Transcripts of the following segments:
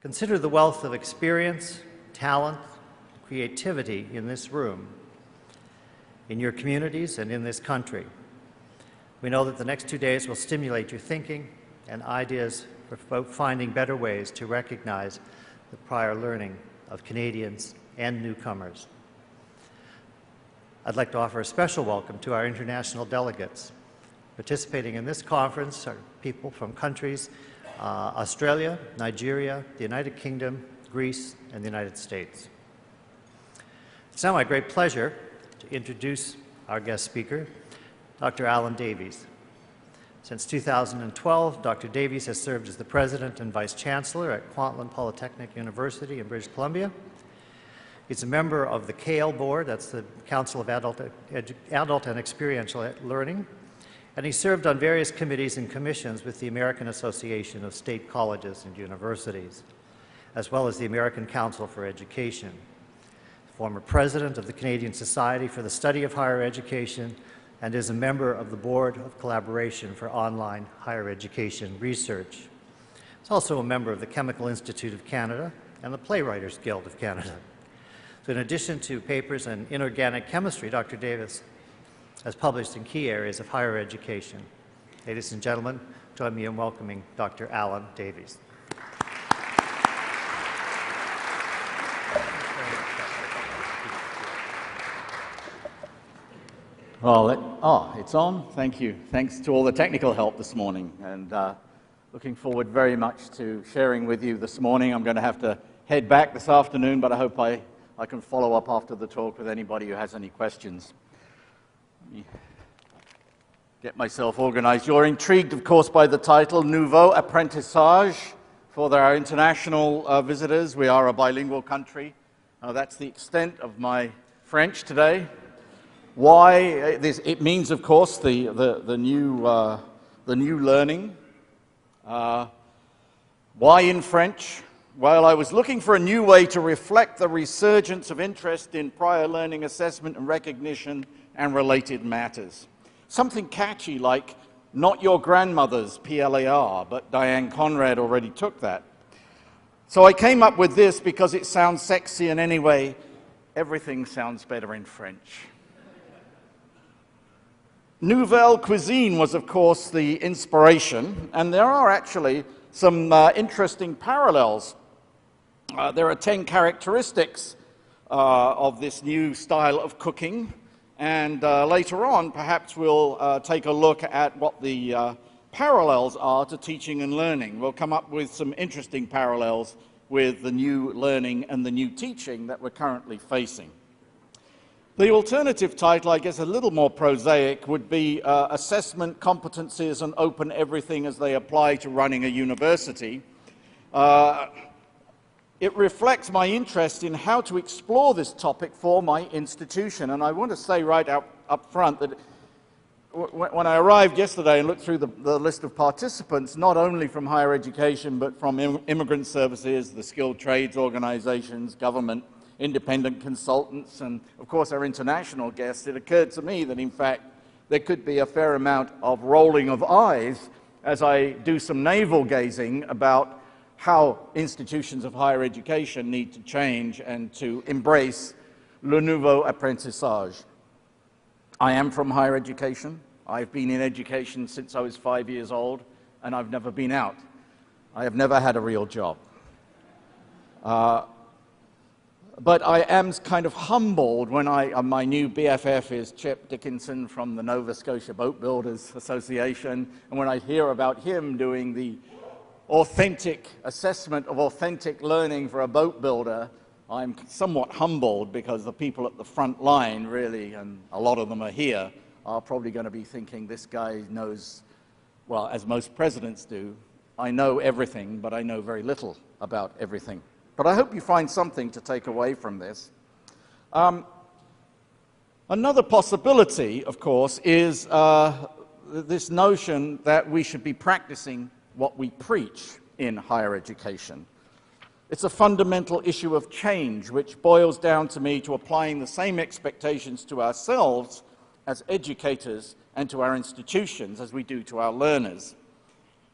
Consider the wealth of experience, talent, creativity in this room, in your communities, and in this country. We know that the next 2 days will stimulate your thinking and ideas for finding better ways to recognize the prior learning of Canadians and newcomers. I'd like to offer a special welcome to our international delegates. Participating in this conference are people from countries Australia, Nigeria, the United Kingdom, Greece, and the United States. It's now my great pleasure to introduce our guest speaker, Dr. Alan Davies. Since 2012, Dr. Davies has served as the President and Vice Chancellor at Kwantlen Polytechnic University in British Columbia. He's a member of the CALE Board, that's the Council of Adult and Experiential Learning, and he served on various committees and commissions with the American Association of State Colleges and Universities, as well as the American Council for Education. Former President of the Canadian Society for the Study of Higher Education, and is a member of the Board of Collaboration for Online Higher Education Research. He's also a member of the Chemical Institute of Canada and the Playwrights Guild of Canada. So in addition to papers in inorganic chemistry, Dr. Davies has published in key areas of higher education. Ladies and gentlemen, join me in welcoming Dr. Alan Davies. Well, it's on. Thank you. Thanks to all the technical help this morning, and looking forward very much to sharing with you this morning. I'm going to have to head back this afternoon, but I hope I can follow up after the talk with anybody who has any questions. Let me get myself organized. You're intrigued, of course, by the title, Nouveau Apprentissage. For our international visitors, we are a bilingual country. That's the extent of my French today. Why? It means, of course, the new learning. Why in French? Well, I was looking for a new way to reflect the resurgence of interest in prior learning assessment and recognition and related matters. Something catchy like not your grandmother's PLAR, but Diane Conrad already took that. So I came up with this because it sounds sexy, and anyway, everything sounds better in French. Nouvelle cuisine was, of course, the inspiration, and there are actually some interesting parallels. There are 10 characteristics of this new style of cooking, and later on, perhaps we'll take a look at what the parallels are to teaching and learning. We'll come up with some interesting parallels with the new learning and the new teaching that we're currently facing. The alternative title, I guess a little more prosaic, would be Assessment, Competencies, and Open Everything as They Apply to Running a University. It reflects my interest in how to explore this topic for my institution. And I want to say right up front that when I arrived yesterday and looked through the list of participants, not only from higher education, but from immigrant services, the skilled trades organizations, government, independent consultants, and of course our international guests, it occurred to me that in fact there could be a fair amount of rolling of eyes as I do some navel gazing about how institutions of higher education need to change and to embrace le nouveau apprentissage. I am from higher education. I've been in education since I was 5 years old, and I've never been out. I have never had a real job. But I am kind of humbled when my new BFF is Chip Dickinson from the Nova Scotia Boat Builders Association, and when I hear about him doing the authentic assessment of authentic learning for a boat builder, I'm somewhat humbled because the people at the front line really, and a lot of them are here, are probably going to be thinking this guy knows, well, as most presidents do, I know everything, but I know very little about everything. But I hope you find something to take away from this. Another possibility, of course, is this notion that we should be practicing what we preach in higher education. It's a fundamental issue of change, which boils down to me to applying the same expectations to ourselves as educators and to our institutions as we do to our learners.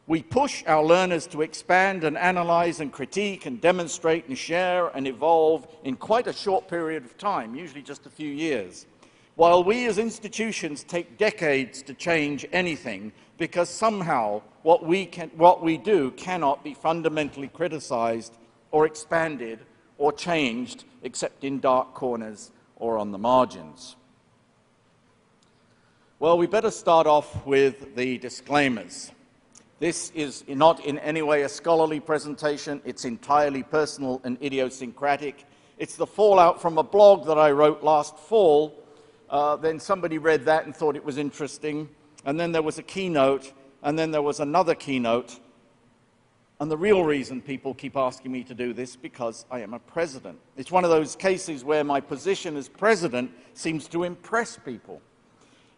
We push our learners to expand and analyze and critique and demonstrate and share and evolve in quite a short period of time, usually just a few years, while we as institutions take decades to change anything because somehow what we do cannot be fundamentally criticized or expanded or changed except in dark corners or on the margins. Well, we better start off with the disclaimers. This is not in any way a scholarly presentation. It's entirely personal and idiosyncratic. It's the fallout from a blog that I wrote last fall. Then somebody read that and thought it was interesting. And then there was a keynote, and then there was another keynote. And the real reason people keep asking me to do this, because I am a president. It's one of those cases where my position as president seems to impress people.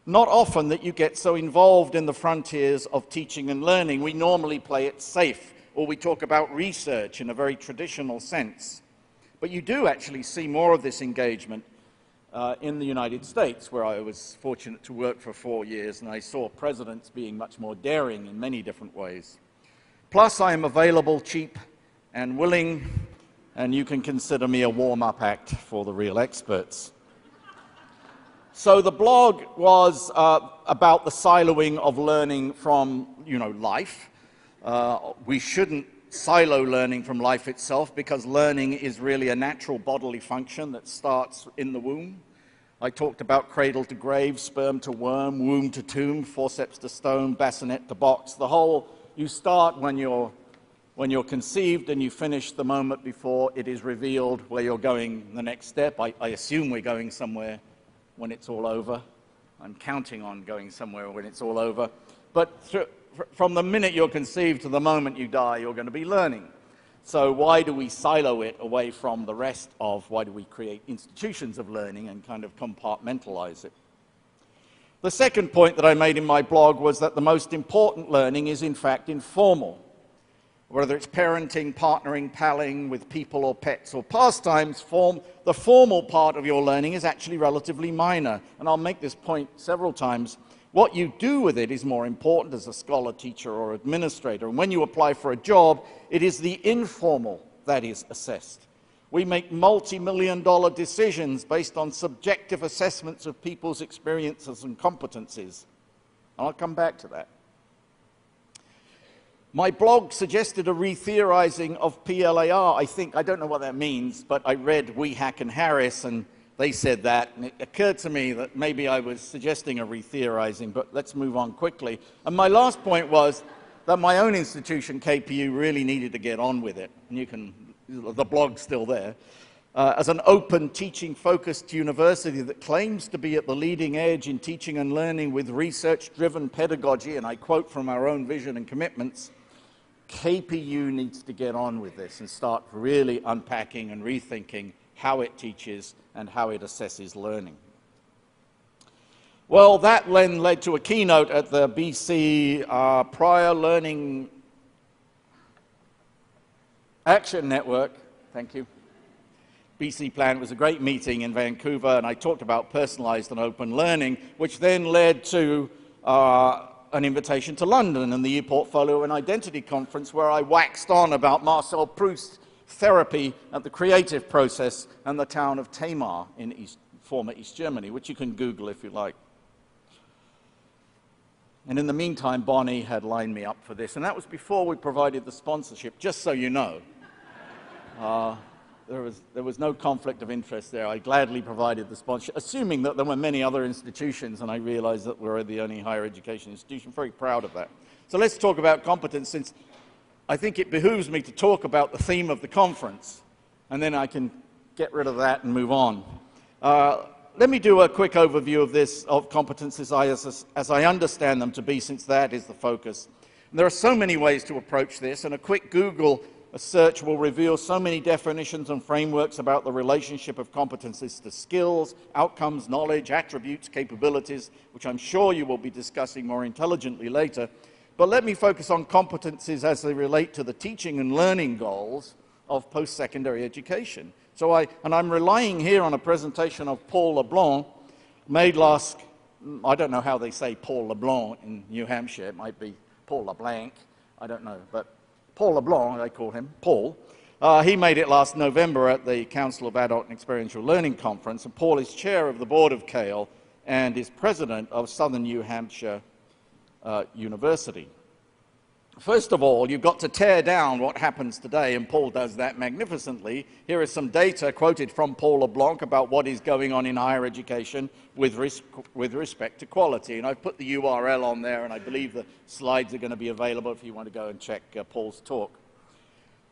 Not often that you get so involved in the frontiers of teaching and learning. We normally play it safe, or we talk about research in a very traditional sense. But you do actually see more of this engagement in the United States, where I was fortunate to work for 4 years, and I saw presidents being much more daring in many different ways. Plus, I am available, cheap, and willing, and you can consider me a warm-up act for the real experts. So the blog was about the siloing of learning from, life. We shouldn't silo learning from life itself, because learning is really a natural bodily function that starts in the womb. I talked about cradle to grave, sperm to worm, womb to tomb, forceps to stone, bassinet to box. The whole, you start when you're conceived, and you finish the moment before it is revealed where you're going the next step. I assume we're going somewhere when it's all over. I'm counting on going somewhere when it's all over. But from the minute you're conceived to the moment you die, you're going to be learning. So why do we silo it away from the rest of, why do we create institutions of learning and kind of compartmentalize it? The second point that I made in my blog was that the most important learning is in fact informal. Whether it's parenting, partnering, palling with people or pets or pastimes, the formal part of your learning is actually relatively minor. And I'll make this point several times. What you do with it is more important as a scholar, teacher, or administrator. And when you apply for a job, it is the informal that is assessed. We make multi-million-dollar decisions based on subjective assessments of people's experiences and competencies. And I'll come back to that. My blog suggested a re-theorizing of PLAR. I don't know what that means, but I read Wehack and Harris, and they said that, and it occurred to me that maybe I was suggesting a re-theorizing, but let's move on quickly. And my last point was that my own institution, KPU, really needed to get on with it, and the blog's still there. As an open, teaching-focused university that claims to be at the leading edge in teaching and learning with research-driven pedagogy, and I quote from our own vision and commitments, KPU needs to get on with this and start really unpacking and rethinking how it teaches and how it assesses learning. Well, that then led to a keynote at the BC Prior Learning Action Network. Thank you. BC Plan. It was a great meeting in Vancouver, and I talked about personalized and open learning, which then led to an invitation to London and the ePortfolio and Identity Conference, where I waxed on about Marcel Proust's therapy at the creative process and the town of Tamar in former East Germany, which you can Google if you like. And in the meantime, Bonnie had lined me up for this, and that was before we provided the sponsorship, just so you know. There was no conflict of interest there. I gladly provided the sponsorship, assuming that there were many other institutions, and I realized that we're the only higher education institution. Very proud of that. So let's talk about competence, since I think it behooves me to talk about the theme of the conference, and then I can get rid of that and move on. Let me do a quick overview of competencies as I understand them to be, since that is the focus. And there are so many ways to approach this, and a quick Google search will reveal so many definitions and frameworks about the relationship of competencies to skills, outcomes, knowledge, attributes, capabilities, which I'm sure you will be discussing more intelligently later. But let me focus on competencies as they relate to the teaching and learning goals of post-secondary education. And I'm relying here on a presentation of Paul LeBlanc, made last, I don't know how they say Paul LeBlanc in New Hampshire, it might be Paul LeBlanc. I don't know, but Paul LeBlanc, they call him, Paul, he made it last November at the Council of Adult and Experiential Learning Conference, and Paul is chair of the board of CALE and is president of Southern New Hampshire University. First of all, you've got to tear down what happens today, and Paul does that magnificently. Here is some data quoted from Paul LeBlanc about what is going on in higher education with respect to quality. And I've put the URL on there, and I believe the slides are going to be available if you want to go and check Paul's talk.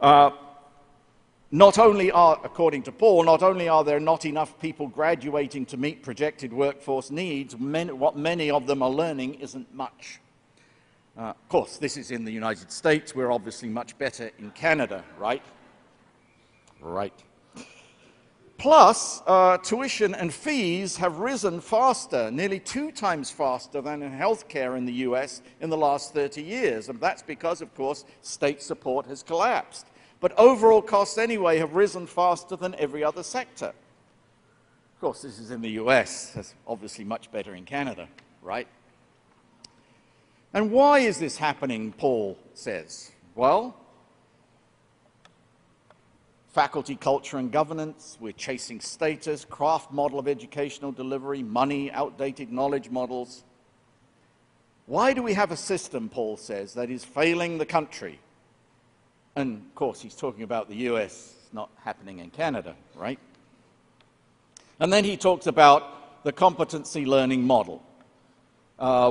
Not only are, according to Paul, not only are there not enough people graduating to meet projected workforce needs, what many of them are learning isn't much. Of course, this is in the United States. We're obviously much better in Canada, right? Right. Plus, tuition and fees have risen faster, nearly 2 times faster than in healthcare in the US in the last 30 years. And that's because, of course, state support has collapsed. But overall costs anyway have risen faster than every other sector. Of course, this is in the US. That's obviously much better in Canada, right? And why is this happening, Paul says? Well, faculty culture and governance, we're chasing status, craft model of educational delivery, money, outdated knowledge models. Why do we have a system, Paul says, that is failing the country? And, of course, he's talking about the US, not happening in Canada, right? And then he talks about the competency learning model,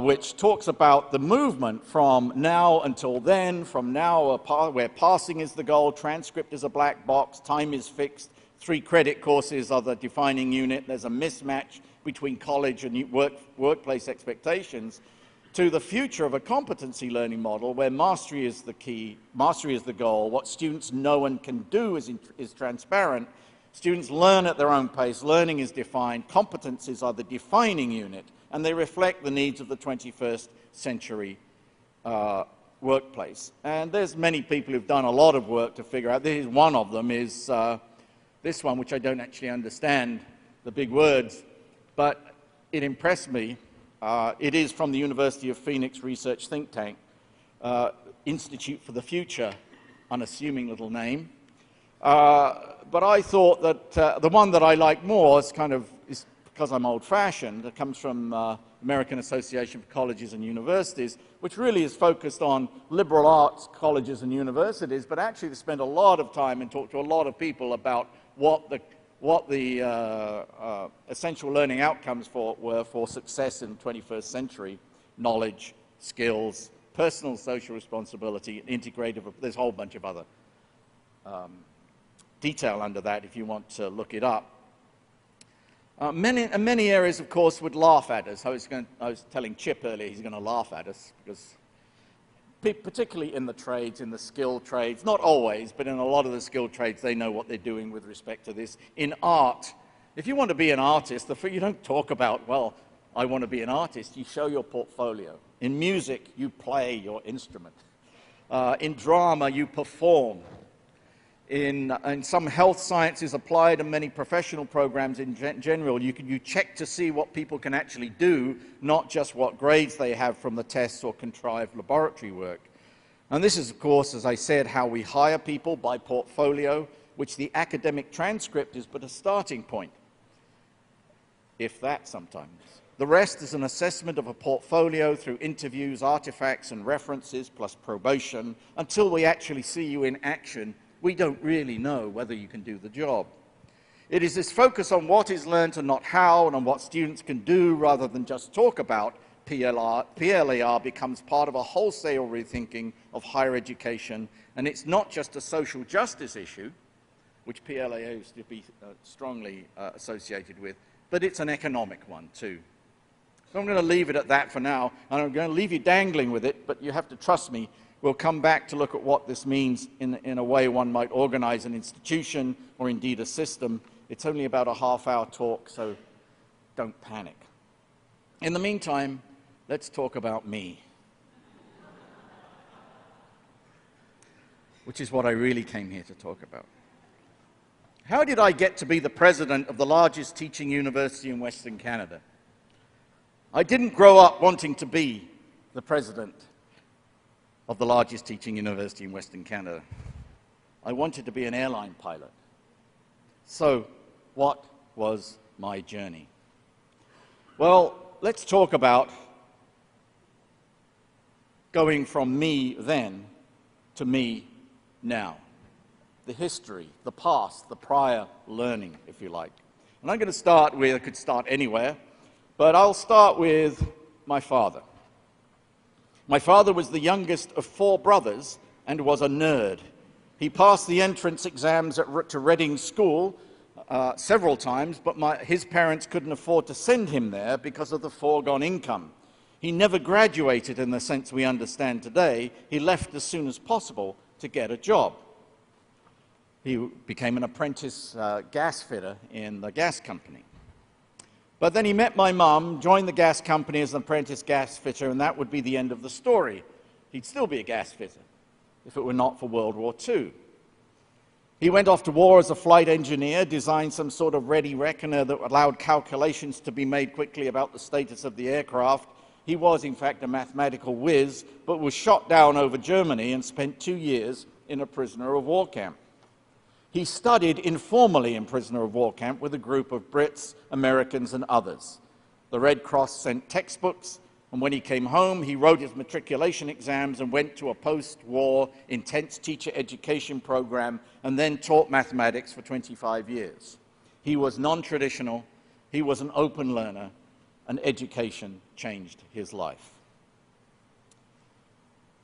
which talks about the movement from now until then, from now where passing is the goal, transcript is a black box, time is fixed, 3 credit courses are the defining unit, there's a mismatch between college and workplace expectations, to the future of a competency learning model where mastery is the key, mastery is the goal, what students know and can do is transparent, students learn at their own pace, learning is defined, competencies are the defining unit, and they reflect the needs of the 21st century workplace. And there's many people who've done a lot of work to figure out, this is one of them, is this one, which I don't actually understand the big words, but it impressed me. It is from the University of Phoenix research think tank, Institute for the Future, unassuming little name. But I thought that the one that I like more is because I'm old-fashioned. It comes from American Association for Colleges and Universities, which really is focused on liberal arts colleges and universities, but actually they spend a lot of time and talk to a lot of people about what the essential learning outcomes were for success in the 21st century: knowledge, skills, personal social responsibility, integrative. There's a whole bunch of other detail under that if you want to look it up. Many areas, of course, would laugh at us. I was telling Chip earlier he's going to laugh at us because particularly in the trades, in the skilled trades, not always, but in a lot of the skilled trades, they know what they're doing with respect to this. In art, if you want to be an artist, you don't talk about, well, I want to be an artist. You show your portfolio. In music, you play your instrument. In drama, you perform. In some health sciences applied and many professional programs in general, you check to see what people can actually do, not just what grades they have from the tests or contrived laboratory work. And this is, of course, as I said, how we hire people, by portfolio, which the academic transcript is but a starting point, if that sometimes. The rest is an assessment of a portfolio through interviews, artifacts, and references, plus probation. Until we actually see you in action, we don't really know whether you can do the job. It is this focus on what is learned and not how, and on what students can do rather than just talk about PLAR becomes part of a wholesale rethinking of higher education, and it's not just a social justice issue, which PLAR used to be strongly associated with, but it's an economic one too. So I'm going to leave it at that for now, and I'm going to leave you dangling with it, but you have to trust me. We'll come back to look at what this means in a way one might organize an institution or indeed a system. It's only about a half-hour talk, so don't panic. In the meantime, let's talk about me, which is what I really came here to talk about. How did I get to be the president of the largest teaching university in Western Canada? I didn't grow up wanting to be the president of the largest teaching university in Western Canada. I wanted to be an airline pilot. So, what was my journey? Well, let's talk about going from me then to me now. The history, the past, the prior learning, if you like. And I'm going to start with, I could start anywhere, but I'll start with my father. My father was the youngest of 4 brothers and was a nerd. He passed the entrance exams to Reading School several times, but his parents couldn't afford to send him there because of the foregone income. He never graduated in the sense we understand today. He left as soon as possible to get a job. He became an apprentice gas fitter in the gas company. But then he met my mum, joined the gas company as an apprentice gas fitter, and that would be the end of the story. He'd still be a gas fitter if it were not for World War II. He went off to war as a flight engineer, designed some sort of ready reckoner that allowed calculations to be made quickly about the status of the aircraft. He was, in fact, a mathematical whiz, but was shot down over Germany and spent 2 years in a prisoner of war camp. He studied informally in prisoner of war camp with a group of Brits, Americans, and others. The Red Cross sent textbooks, and when he came home, he wrote his matriculation exams and went to a post-war intense teacher education program and then taught mathematics for 25 years. He was non-traditional, he was an open learner, and education changed his life.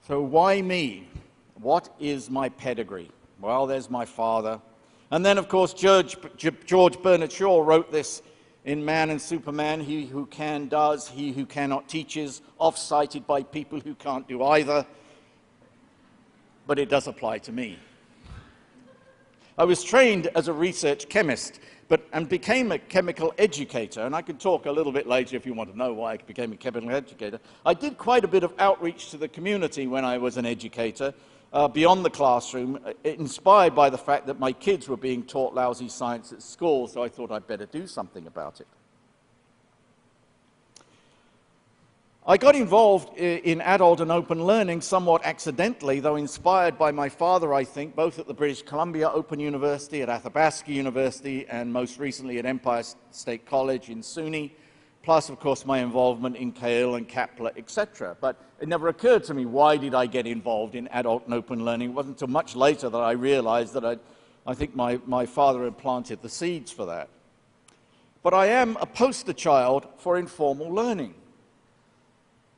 So why me? What is my pedigree? Well, there's my father. And then, of course, George Bernard Shaw wrote this in Man and Superman: he who can does, he who cannot teaches, oft-cited by people who can't do either. But it does apply to me. I was trained as a research chemist, and became a chemical educator, and I could talk a little bit later if you want to know why I became a chemical educator. I did quite a bit of outreach to the community when I was an educator, beyond the classroom, inspired by the fact that my kids were being taught lousy science at school, so I thought I'd better do something about it. I got involved in adult and open learning somewhat accidentally, though inspired by my father, I think, both at the British Columbia Open University, at Athabasca University, and most recently at Empire State College in SUNY, plus, of course, my involvement in Yale and Kaplan, etc. But it never occurred to me, why did I get involved in adult and open learning? It wasn't until much later that I realized that I think my father had planted the seeds for that. But I am a poster child for informal learning.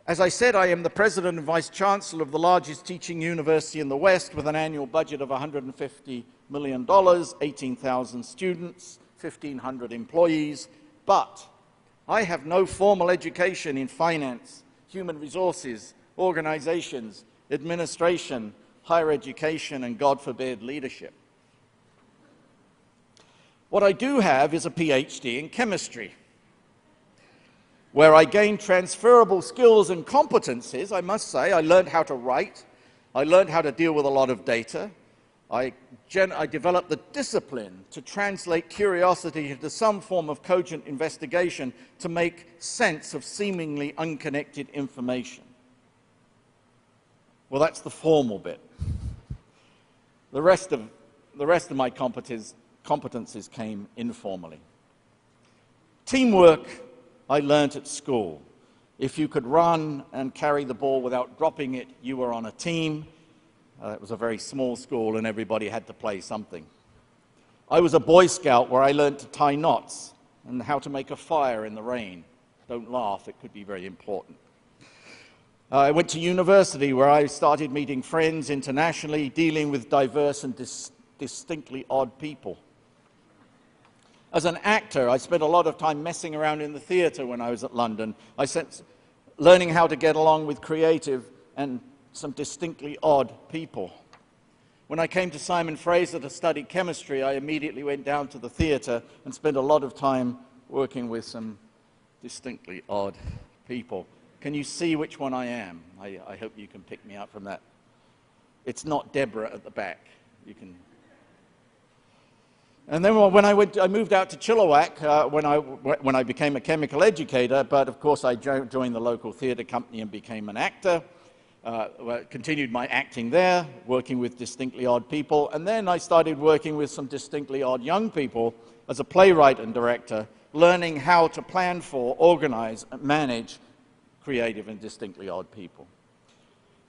As I said, I am the President and Vice Chancellor of the largest teaching university in the West with an annual budget of $150 million, 18,000 students, 1,500 employees, but I have no formal education in finance, human resources, organizations, administration, higher education, and, God forbid, leadership. What I do have is a PhD in chemistry, where I gained transferable skills and competencies. I must say, I learned how to write, I learned how to deal with a lot of data, I developed the discipline to translate curiosity into some form of cogent investigation to make sense of seemingly unconnected information. Well, that's the formal bit. The rest of my competencies came informally. Teamwork I learnt at school. If you could run and carry the ball without dropping it, you were on a team. It was a very small school and everybody had to play something. I was a Boy Scout where I learnt to tie knots and how to make a fire in the rain. Don't laugh, it could be very important. I went to university where I started meeting friends internationally, dealing with diverse and distinctly odd people. As an actor, I spent a lot of time messing around in the theatre when I was at London. I spent learning how to get along with creative and some distinctly odd people. When I came to Simon Fraser to study chemistry, I immediately went down to the theatre and spent a lot of time working with some distinctly odd people. Can you see which one I am? I hope you can pick me up from that. It's not Deborah at the back. You can. And then when I moved out to Chilliwack when I became a chemical educator, but of course I joined the local theatre company and became an actor. continued my acting there, working with distinctly odd people, and then I started working with some distinctly odd young people as a playwright and director, learning how to plan for, organize, and manage creative and distinctly odd people.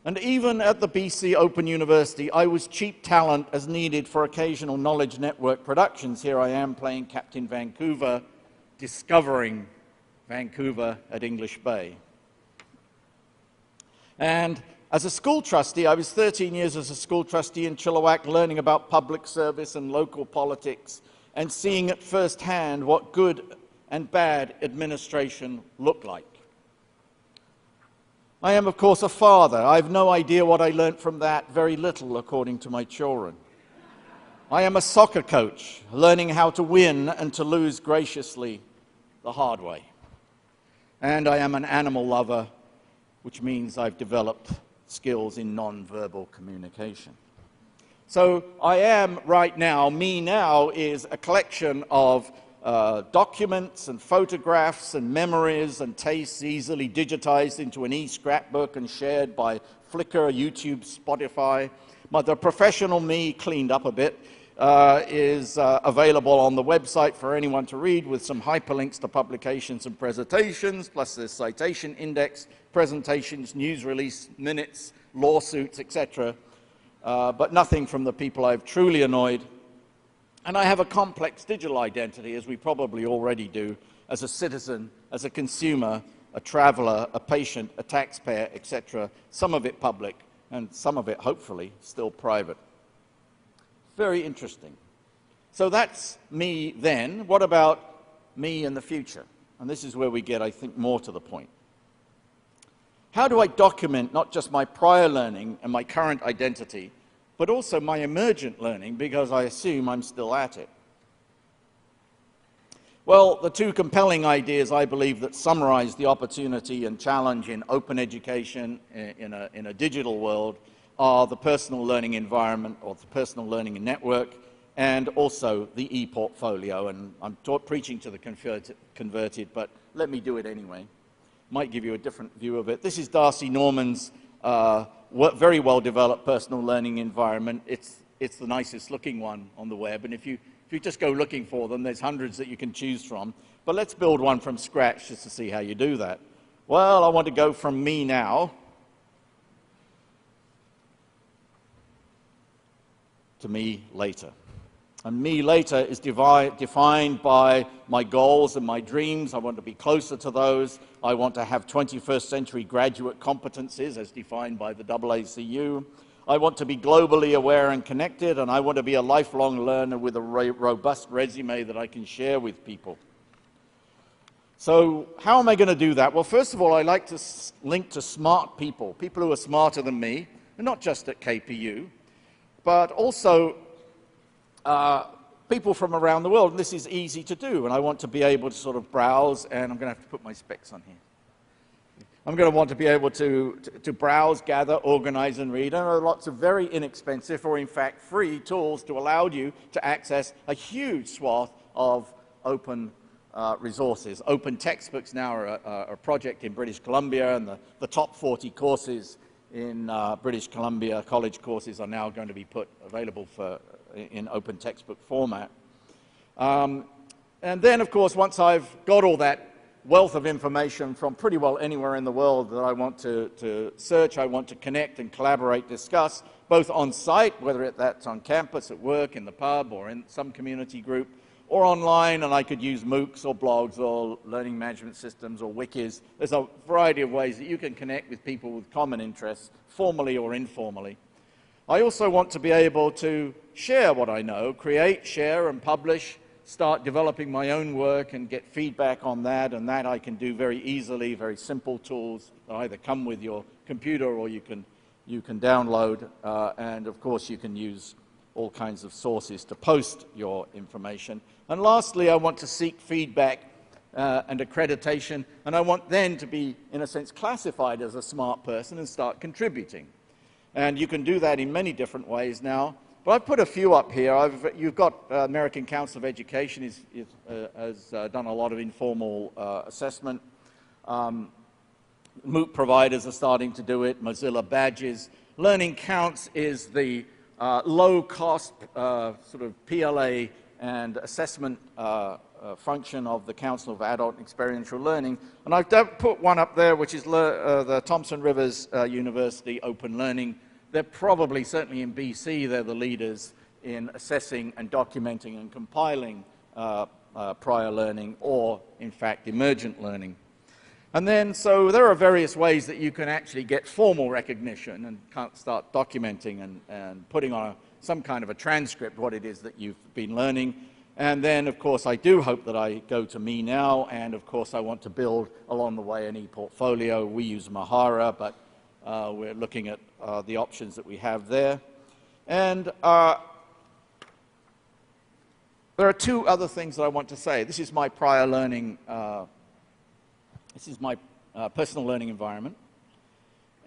And even at the BC Open University, I was cheap talent as needed for occasional Knowledge Network productions. Here I am playing Captain Vancouver, discovering Vancouver at English Bay. And as a school trustee, I was 13 years as a school trustee in Chilliwack, learning about public service and local politics and seeing at first hand what good and bad administration looked like. I am, of course, a father. I have no idea what I learnt from that, very little, according to my children. I am a soccer coach, learning how to win and to lose graciously the hard way. And I am an animal lover, which means I've developed skills in non-verbal communication. So I am right now, me now is a collection of documents and photographs and memories and tastes easily digitized into an e-scrapbook and shared by Flickr, YouTube, Spotify. But the professional me, cleaned up a bit, is available on the website for anyone to read with some hyperlinks to publications and presentations, plus there's citation index, presentations, news release minutes, lawsuits, etc. But nothing from the people I've truly annoyed. And I have a complex digital identity, as we probably already do, as a citizen, as a consumer, a traveler, a patient, a taxpayer, etc. Some of it public, and some of it, hopefully, still private. Very interesting. So that's me then. What about me in the future? And this is where we get, I think, more to the point. How do I document not just my prior learning and my current identity, but also my emergent learning, because I assume I'm still at it? Well, the two compelling ideas, I believe, that summarize the opportunity and challenge in open education in a digital world are the personal learning environment, or the personal learning network, and also the e-portfolio. And I'm preaching to the converted, but let me do it anyway. Might give you a different view of it. This is Darcy Norman's very well-developed personal learning environment. It's the nicest looking one on the web, and if you just go looking for them, there's hundreds that you can choose from. But let's build one from scratch just to see how you do that. Well, I want to go from me now to me later. And me later is defined by my goals and my dreams. I want to be closer to those. I want to have 21st century graduate competencies as defined by the AACU. I want to be globally aware and connected, and I want to be a lifelong learner with a robust resume that I can share with people. So how am I going to do that? Well, first of all, I like to link to smart people, people who are smarter than me, and not just at KPU, but also people from around the world. And this is easy to do, and I want to be able to sort of browse, and I'm going to have to put my specs on here. I'm going to want to be able to browse, gather, organize, and read. And there are lots of very inexpensive, or in fact free, tools to allow you to access a huge swath of open resources. Open textbooks now are a project in British Columbia, and the top 40 courses in British Columbia college courses are now going to be available in open textbook format. And then, of course, once I've got all that wealth of information from pretty well anywhere in the world that I want to search, I want to connect and collaborate, discuss, both on site, whether that's on campus, at work, in the pub, or in some community group, or online, and I could use MOOCs or blogs or learning management systems or wikis. There's a variety of ways that you can connect with people with common interests, formally or informally. I also want to be able to share what I know, create, share, and publish, start developing my own work and get feedback on that, and that I can do very easily, very simple tools that either come with your computer or you can download, and of course you can use all kinds of sources to post your information. And lastly, I want to seek feedback and accreditation, and I want then to be, in a sense, classified as a smart person and start contributing. And you can do that in many different ways now. But I've put a few up here. You've got American Council of Education has done a lot of informal assessment. MOOC providers are starting to do it, Mozilla Badges. Learning Counts is the low-cost sort of PLA and assessment function of the Council of Adult and Experiential Learning. And I've put one up there, which is the Thompson Rivers University Open Learning. They're probably, certainly in BC, they're the leaders in assessing and documenting and compiling prior learning or, in fact, emergent learning. And then, so there are various ways that you can actually get formal recognition and start documenting and putting on some kind of a transcript what it is that you've been learning. And then, of course, I do hope that I go to Me Now, and of course I want to build along the way an e-portfolio. We use Mahara, but we're looking at the options that we have there. And there are two other things that I want to say. This is my prior learning, this is my personal learning environment.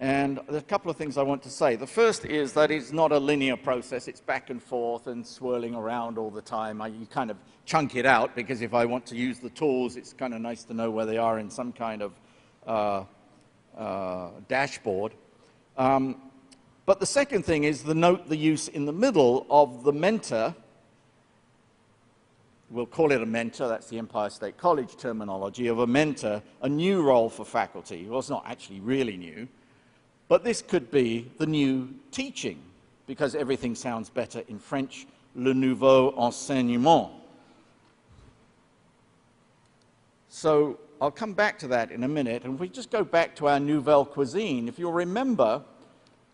And there's a couple of things I want to say. The first is that it's not a linear process. It's back and forth and swirling around all the time. You kind of chunk it out, because if I want to use the tools, it's kind of nice to know where they are in some kind of dashboard. But the second thing is note the use in the middle of the mentor. We'll call it a mentor, that's the Empire State College terminology, of a mentor, a new role for faculty. Well, it's not actually really new, but this could be the new teaching, because everything sounds better in French, le nouveau enseignement. So I'll come back to that in a minute, and if we just go back to our nouvelle cuisine, if you'll remember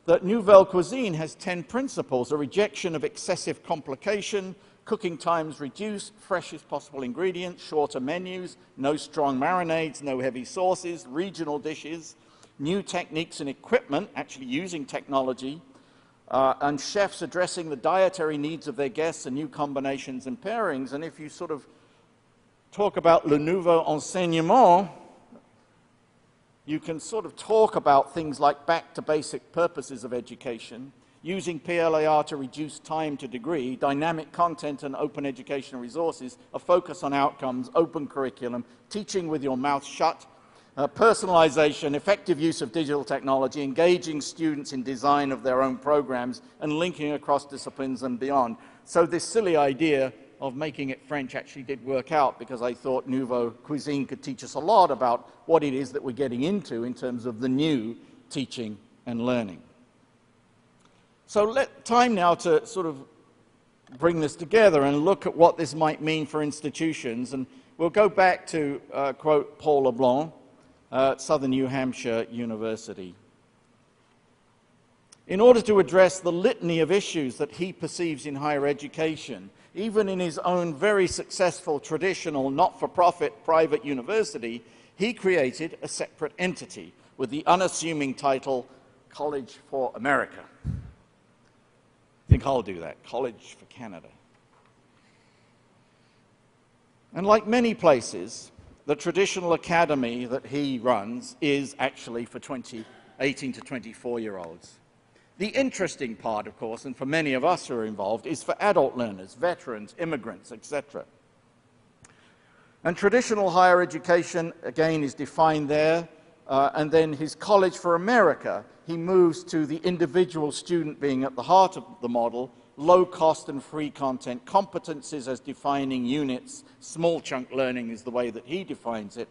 that nouvelle cuisine has 10 principles: a rejection of excessive complication, cooking times reduced, freshest possible ingredients, shorter menus, no strong marinades, no heavy sauces, regional dishes, new techniques and equipment, actually using technology, and chefs addressing the dietary needs of their guests and new combinations and pairings. And if you sort of talk about le nouveau enseignement, you can sort of talk about things like back to basic purposes of education, using PLAR to reduce time to degree, dynamic content and open educational resources, a focus on outcomes, open curriculum, teaching with your mouth shut, personalization, effective use of digital technology, engaging students in design of their own programs, and linking across disciplines and beyond. So this silly idea of making it French actually did work out, because I thought Nouveau Cuisine could teach us a lot about what it is that we're getting into in terms of the new teaching and learning. So time now to sort of bring this together and look at what this might mean for institutions. And we'll go back to, quote, Paul LeBlanc at Southern New Hampshire University. In order to address the litany of issues that he perceives in higher education, even in his own very successful traditional not-for-profit private university, he created a separate entity with the unassuming title College for America. I think I'll do that, College for Canada. And like many places, the traditional academy that he runs is actually for 18 to 24-year-olds. The interesting part, of course, and for many of us who are involved, is for adult learners, veterans, immigrants, etc. And traditional higher education, again, is defined there. And then his College for America, he moves to the individual student being at the heart of the model, low cost and free content, competencies as defining units, small chunk learning is the way that he defines it.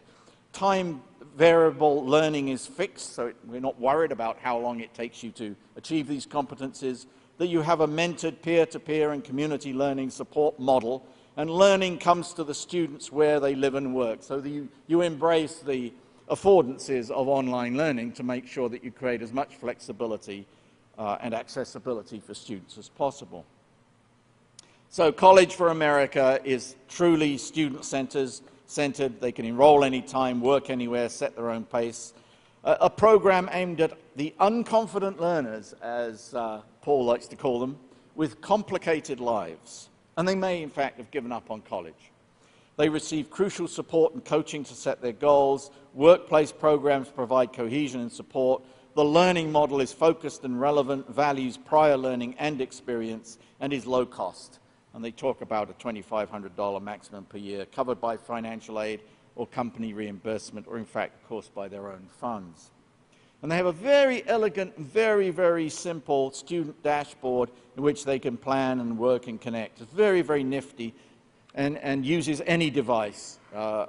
Time variable learning is fixed, so we're not worried about how long it takes you to achieve these competencies, that you have a mentored peer-to-peer and community learning support model, and learning comes to the students where they live and work. So you embrace the affordances of online learning to make sure that you create as much flexibility and accessibility for students as possible. So College for America is truly student-centered. They can enroll anytime, work anywhere, set their own pace. A program aimed at the unconfident learners, as Paul likes to call them, with complicated lives. And they may, in fact, have given up on college. They receive crucial support and coaching to set their goals. Workplace programs provide cohesion and support. The learning model is focused and relevant, values prior learning and experience, and is low cost. And they talk about a $2,500 maximum per year, covered by financial aid, or company reimbursement, or in fact, of course, by their own funds. And they have a very elegant, very, very simple student dashboard in which they can plan and work and connect. It's very, very nifty and uses any device, a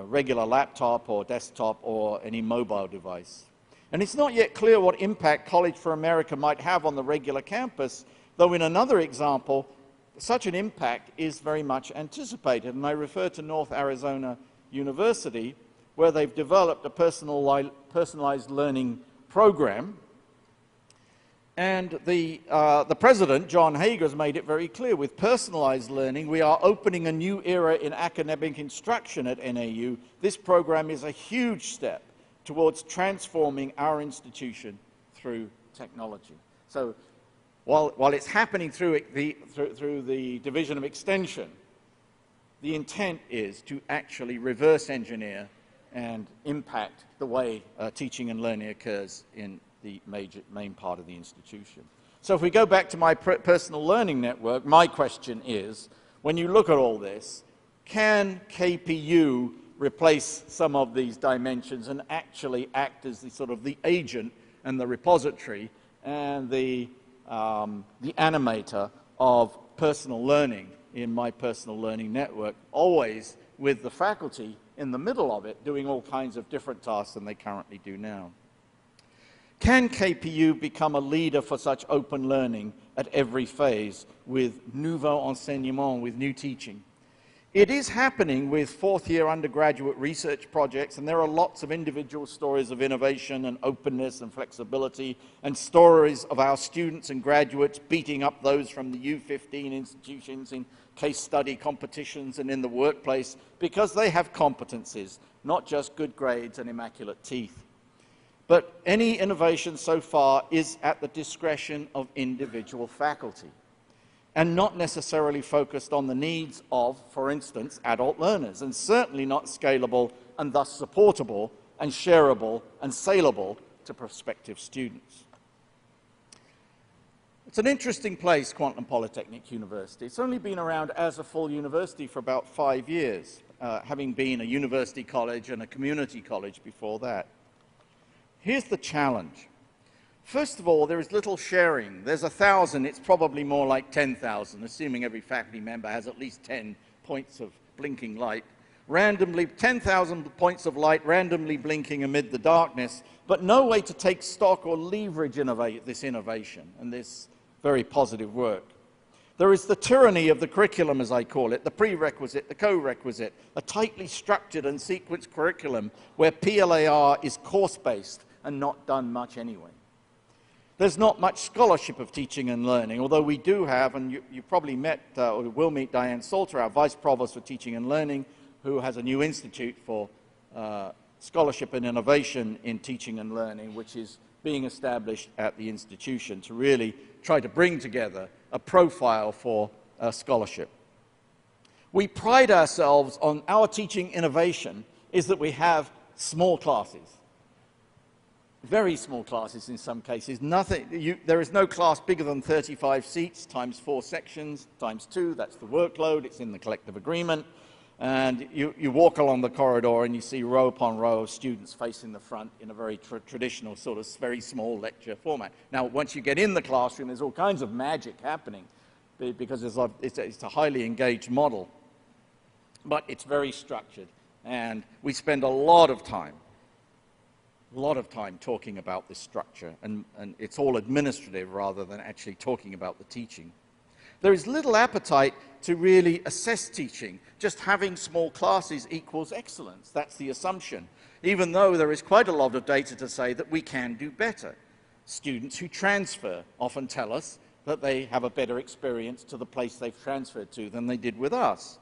regular laptop or desktop or any mobile device. And it's not yet clear what impact College for America might have on the regular campus, though in another example, such an impact is very much anticipated. And I refer to North Arizona University, where they've developed a personalized learning program. And the president, John Hager, has made it very clear, with personalized learning, we are opening a new era in academic instruction at NAU. This program is a huge step towards transforming our institution through technology. So while it's happening through the Division of Extension, the intent is to actually reverse engineer and impact the way teaching and learning occurs in the main part of the institution. So if we go back to my personal learning network, my question is, when you look at all this, can KPU replace some of these dimensions and actually act as the sort of the agent and the repository and the animator of personal learning in my personal learning network, always with the faculty in the middle of it doing all kinds of different tasks than they currently do now? Can KPU become a leader for such open learning at every phase with nouveau enseignement, with new teaching? It is happening with fourth-year undergraduate research projects, and there are lots of individual stories of innovation and openness and flexibility, and stories of our students and graduates beating up those from the U15 institutions in case study competitions and in the workplace because they have competencies, not just good grades and immaculate teeth. But any innovation so far is at the discretion of individual faculty and not necessarily focused on the needs of, for instance, adult learners, and certainly not scalable and thus supportable and shareable and saleable to prospective students. It's an interesting place, Kwantlen Polytechnic University. It's only been around as a full university for about 5 years, having been a university college and a community college before that. Here's the challenge. First of all, there is little sharing. There's 1,000, it's probably more like 10,000, assuming every faculty member has at least 10 points of blinking light. Randomly, 10,000 points of light randomly blinking amid the darkness, but no way to take stock or leverage this innovation and this very positive work. There is the tyranny of the curriculum, as I call it, the prerequisite, the co-requisite, a tightly structured and sequenced curriculum where PLAR is course-based and not done much anyway. There's not much scholarship of teaching and learning, although we do have, and you probably met or will meet Diane Salter, our Vice Provost for Teaching and Learning, who has a new institute for scholarship and innovation in teaching and learning, which is being established at the institution to really try to bring together a profile for scholarship. We pride ourselves on our teaching innovation is that we have small classes. Very small classes in some cases. There is no class bigger than 35 seats times 4 sections times 2. That's the workload. It's in the collective agreement. And you walk along the corridor and you see row upon row of students facing the front in a very traditional sort of very small lecture format. Now, once you get in the classroom, there's all kinds of magic happening because it's a highly engaged model. But it's very structured. And we spend a lot of time talking about this structure, and it's all administrative rather than actually talking about the teaching. There is little appetite to really assess teaching. Just having small classes equals excellence. That's the assumption, even though there is quite a lot of data to say that we can do better. Students who transfer often tell us that they have a better experience to the place they've transferred to than they did with us.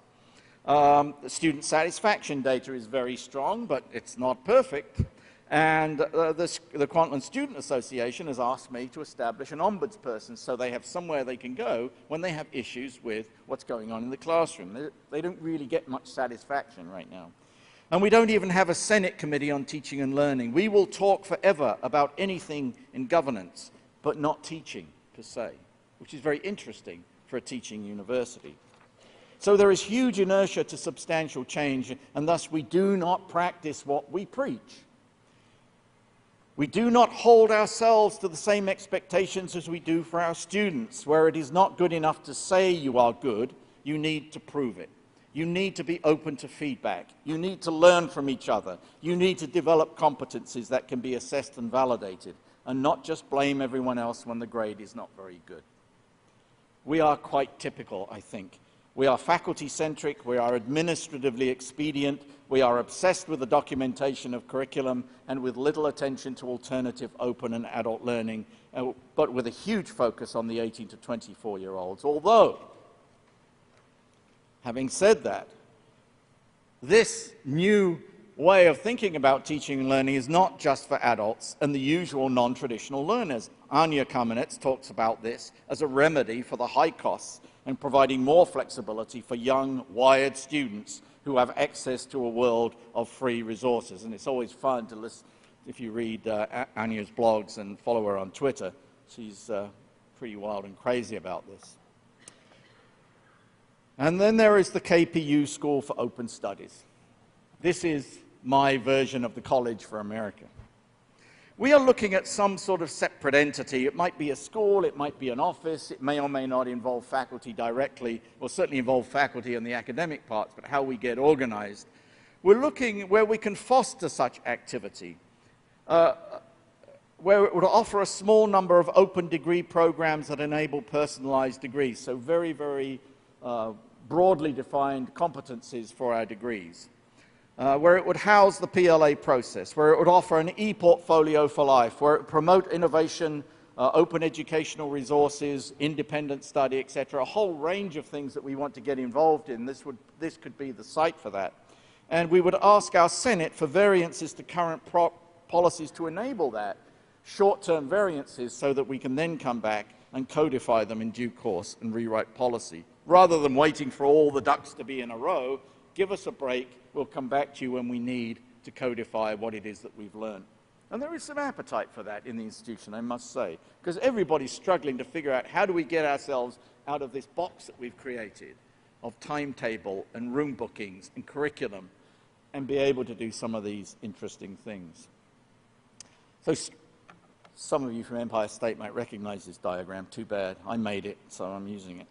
The student satisfaction data is very strong, but it's not perfect. And the Kwantlen Student Association has asked me to establish an ombudsperson so they have somewhere they can go when they have issues with what's going on in the classroom. They don't really get much satisfaction right now. And we don't even have a Senate Committee on Teaching and Learning. We will talk forever about anything in governance, but not teaching per se, which is very interesting for a teaching university. So there is huge inertia to substantial change, and thus we do not practice what we preach. We do not hold ourselves to the same expectations as we do for our students, where it is not good enough to say you are good, you need to prove it. You need to be open to feedback. You need to learn from each other. You need to develop competencies that can be assessed and validated, and not just blame everyone else when the grade is not very good. We are quite typical, I think. We are faculty-centric, we are administratively expedient, we are obsessed with the documentation of curriculum and with little attention to alternative, open and adult learning, but with a huge focus on the 18 to 24-year-olds. Although, having said that, this new way of thinking about teaching and learning is not just for adults and the usual non-traditional learners. Anya Kamenetz talks about this as a remedy for the high costs and providing more flexibility for young, wired students who have access to a world of free resources. And it's always fun to listen, if you read Anya's blogs and follow her on Twitter. She's pretty wild and crazy about this. And then there is the KPU School for Open Studies. This is my version of the College for America. We are looking at some sort of separate entity. It might be a school, it might be an office, it may or may not involve faculty directly, or certainly involve faculty in the academic parts, but how we get organized. We're looking where we can foster such activity, where it would offer a small number of open degree programs that enable personalized degrees, so very, very broadly defined competencies for our degrees. Where it would house the PLA process, where it would offer an e-portfolio for life, where it would promote innovation, open educational resources, independent study, etc., a whole range of things that we want to get involved in. This could be the site for that. And we would ask our Senate for variances to current policies to enable that, short-term variances, so that we can then come back and codify them in due course and rewrite policy. Rather than waiting for all the ducks to be in a row, give us a break. We'll come back to you when we need to codify what it is that we've learned. And there is some appetite for that in the institution, I must say, because everybody's struggling to figure out how do we get ourselves out of this box that we've created of timetable and room bookings and curriculum and be able to do some of these interesting things. So some of you from Empire State might recognize this diagram. Too bad. I made it, so I'm using it.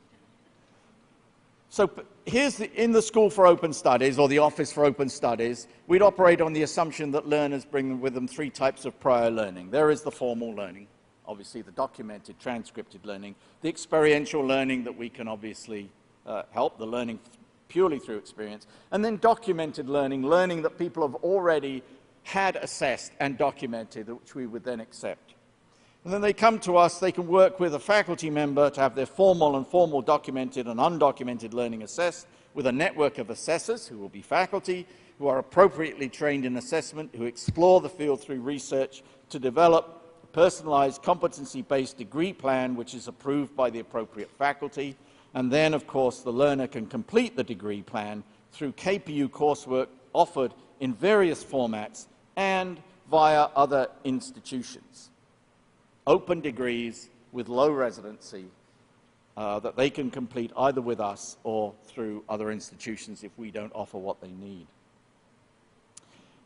So here's in the School for Open Studies, or the Office for Open Studies, we'd operate on the assumption that learners bring with them three types of prior learning. There is the formal learning, obviously the documented, transcripted learning, the experiential learning that we can obviously help, the learning purely through experience, and then documented learning, learning that people have already had assessed and documented, which we would then accept. And then they come to us, they can work with a faculty member to have their formal and formal documented and undocumented learning assessed with a network of assessors who will be faculty, who are appropriately trained in assessment, who explore the field through research to develop a personalized competency-based degree plan which is approved by the appropriate faculty. And then, of course, the learner can complete the degree plan through KPU coursework offered in various formats and via other institutions. Open degrees with low residency that they can complete either with us or through other institutions if we don't offer what they need.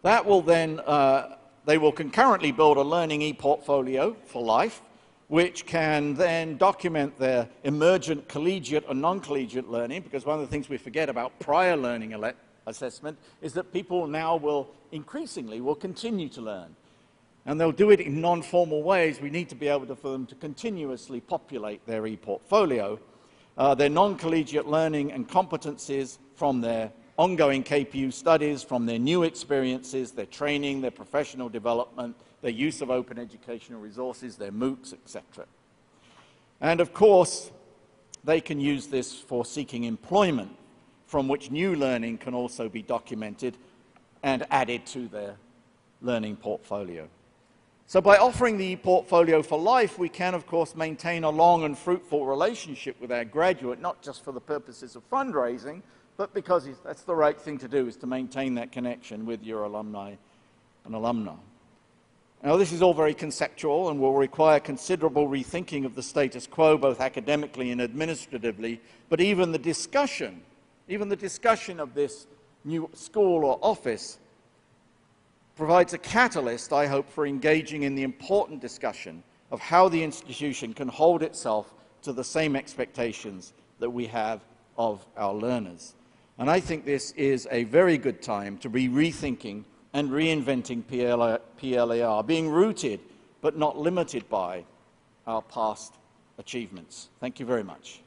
That will then, they will concurrently build a learning e-portfolio for life, which can then document their emergent collegiate and non-collegiate learning, because one of the things we forget about prior learning assessment is that people now will increasingly continue to learn. And they'll do it in non-formal ways. We need to be able for them to continuously populate their e-portfolio, their non-collegiate learning and competencies from their ongoing KPU studies, from their new experiences, their training, their professional development, their use of open educational resources, their MOOCs, etc. And of course, they can use this for seeking employment, from which new learning can also be documented and added to their learning portfolio. So by offering the e-portfolio for life, we can, of course, maintain a long and fruitful relationship with our graduate, not just for the purposes of fundraising, but because that's the right thing to do, is to maintain that connection with your alumni and alumna. Now, this is all very conceptual and will require considerable rethinking of the status quo, both academically and administratively, but even the discussion Even the discussion of this new school or office provides a catalyst, I hope, for engaging in the important discussion of how the institution can hold itself to the same expectations that we have of our learners. And I think this is a very good time to be rethinking and reinventing PLAR, being rooted but not limited by our past achievements. Thank you very much.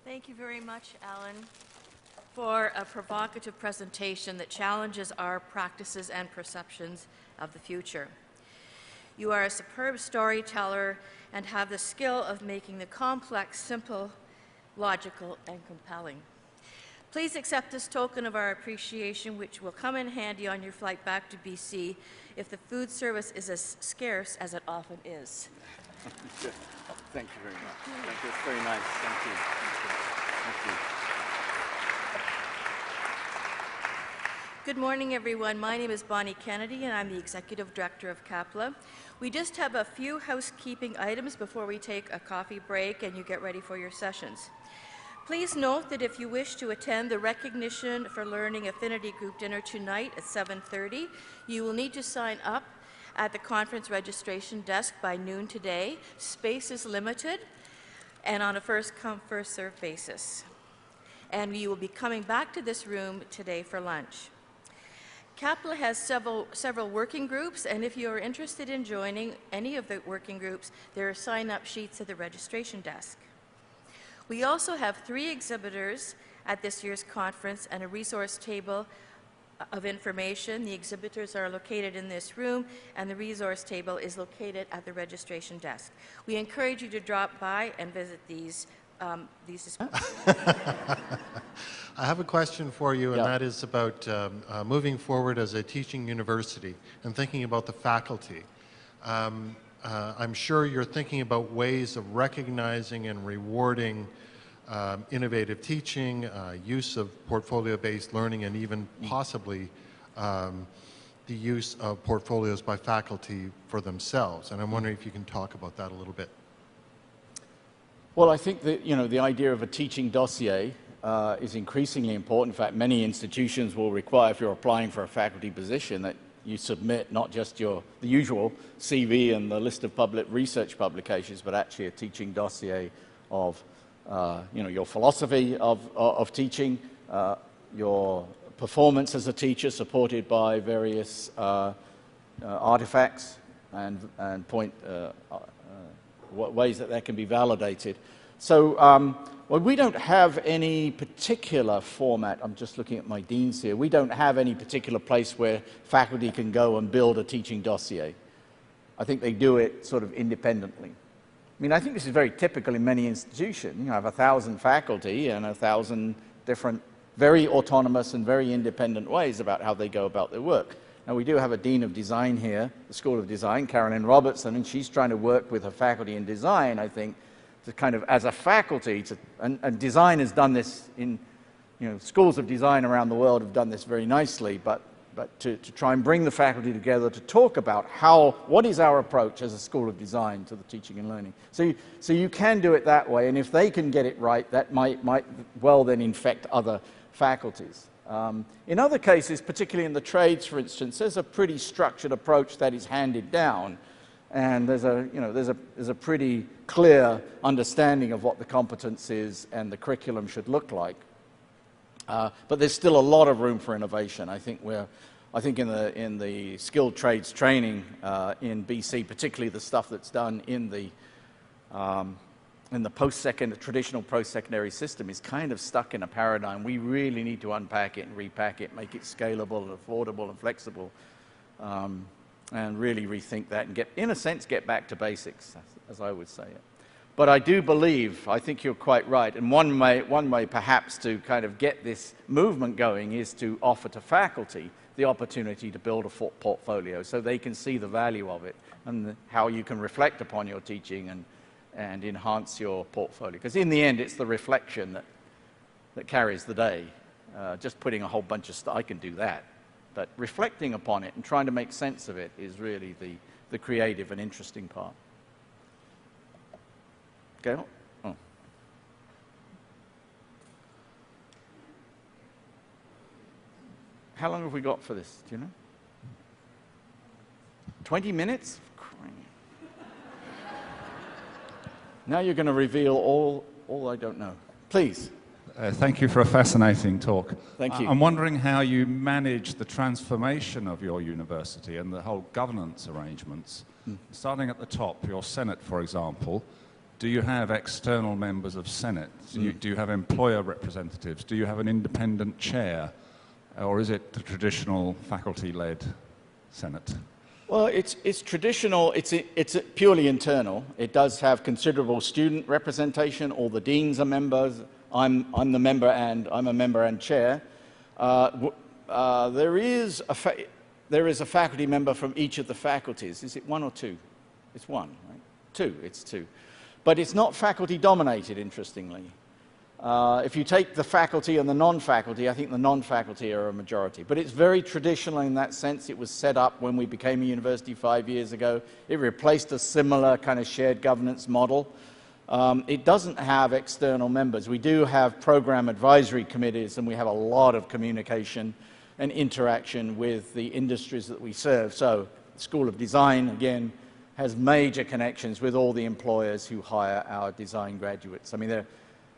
Thank you very much, Alan, for a provocative presentation that challenges our practices and perceptions of the future. You are a superb storyteller and have the skill of making the complex simple, logical, and compelling. Please accept this token of our appreciation, which will come in handy on your flight back to BC if the food service is as scarce as it often is. Thank you very much. Thank you. It's very nice. Thank you. Thank you. Good morning, everyone. My name is Bonnie Kennedy, and I'm the Executive Director of CAPLA. We just have a few housekeeping items before we take a coffee break and you get ready for your sessions. Please note that if you wish to attend the Recognition for Learning Affinity Group dinner tonight at 7:30, you will need to sign up at the conference registration desk by noon today. Space is limited and on a first-come, first-served basis. And you will be coming back to this room today for lunch. CAPLA has several working groups, and if you are interested in joining any of the working groups, there are sign-up sheets at the registration desk. We also have 3 exhibitors at this year's conference and a resource table of information. The exhibitors are located in this room, and the resource table is located at the registration desk. We encourage you to drop by and visit these. I have a question for you, and that is about moving forward as a teaching university and thinking about the faculty. I'm sure you're thinking about ways of recognizing and rewarding innovative teaching, use of portfolio-based learning, and even possibly the use of portfolios by faculty for themselves. And I'm wondering if you can talk about that a little bit. Well, I think that, the idea of a teaching dossier is increasingly important. In fact, many institutions will require, if you're applying for a faculty position, that you submit not just the usual CV and the list of public research publications, but actually a teaching dossier of your philosophy of teaching, your performance as a teacher supported by various artifacts and ways that can be validated. So well, we don't have any particular format. I'm just looking at my deans here. We don't have any particular place where faculty can go and build a teaching dossier. I think they do it sort of independently. I mean, I think this is very typical in many institutions. You have 1,000 faculty and 1,000 different, very autonomous and very independent ways about how they go about their work. Now, we do have a Dean of Design here, the School of Design, Carolyn Robertson, and she's trying to work with her faculty in design, I think, to kind of, as a faculty, and design has done this in, schools of design around the world have done this very nicely, but to try and bring the faculty together to talk about what is our approach as a School of Design to the teaching and learning. So you can do it that way, and if they can get it right, that might well then infect other faculties. In other cases, particularly in the trades, for instance, there's a pretty structured approach that is handed down, and there's a pretty clear understanding of what the competencies and the curriculum should look like. But there's still a lot of room for innovation. I think in the skilled trades training in BC, particularly the stuff that's done in the traditional post-secondary system, is kind of stuck in a paradigm. We really need to unpack it and repack it, make it scalable and affordable and flexible, and really rethink that and get back to basics, as I would say it. But I do believe, I think you're quite right, and one way perhaps to kind of get this movement going is to offer to faculty the opportunity to build a portfolio so they can see the value of it and how you can reflect upon your teaching and enhance your portfolio. Because in the end, it's the reflection that carries the day. Just putting a whole bunch of stuff, I can do that. But reflecting upon it and trying to make sense of it is really the creative and interesting part. Okay? Oh. How long have we got for this? Do you know? 20 minutes? Now you're going to reveal all I don't know. Please. Thank you for a fascinating talk. Thank you. I'm wondering how you manage the transformation of your university and the whole governance arrangements. Starting at the top, your Senate, for example, do you have external members of Senate? Do you have employer representatives? Do you have an independent chair? Or is it the traditional faculty-led Senate? Well, it's traditional. It's purely internal. It does have considerable student representation. All the deans are members. I'm the member, and I'm a member and chair. There is a faculty member from each of the faculties. Is it one or two? It's one, right? Two. It's two, but it's not faculty dominated. Interestingly, if you take the faculty and the non-faculty, I think the non-faculty are a majority. But it's very traditional in that sense. It was set up when we became a university 5 years ago. It replaced a similar kind of shared governance model. It doesn't have external members. We do have program advisory committees, and we have a lot of communication and interaction with the industries that we serve. So the School of Design, again, has major connections with all the employers who hire our design graduates. I mean,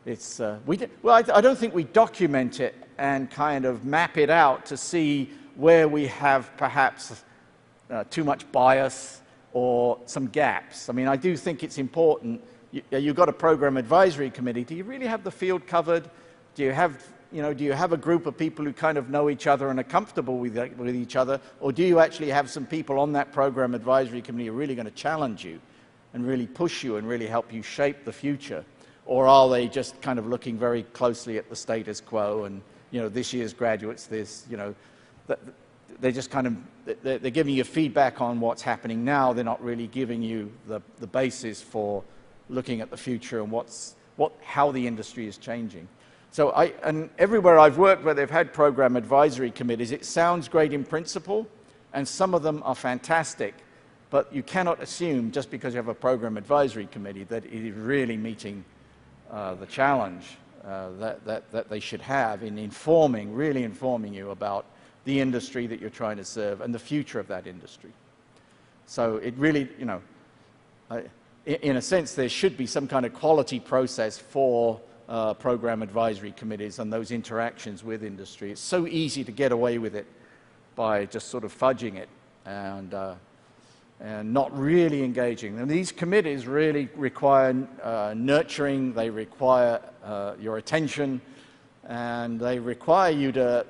I don't think we document it and kind of map it out to see where we have perhaps too much bias or some gaps. I mean, I do think it's important. You've got a program advisory committee. Do you really have the field covered? Do you have a group of people who kind of know each other and are comfortable with each other? Or do you actually have some people on that program advisory committee who are really going to challenge you and really push you and really help you shape the future? Or are they just kind of looking very closely at the status quo and, this year's graduates, they're just kind of, they're giving you feedback on what's happening now. They're not really giving you the basis for looking at the future and how the industry is changing. So and everywhere I've worked where they've had program advisory committees, it sounds great in principle, and some of them are fantastic, but you cannot assume just because you have a program advisory committee that it is really meeting the challenge that they should have in really informing you about the industry that you're trying to serve and the future of that industry. So it really, in a sense, there should be some kind of quality process for program advisory committees and those interactions with industry. It's so easy to get away with it by just sort of fudging it and not really engaging. And these committees really require nurturing, they require your attention, and they require you to,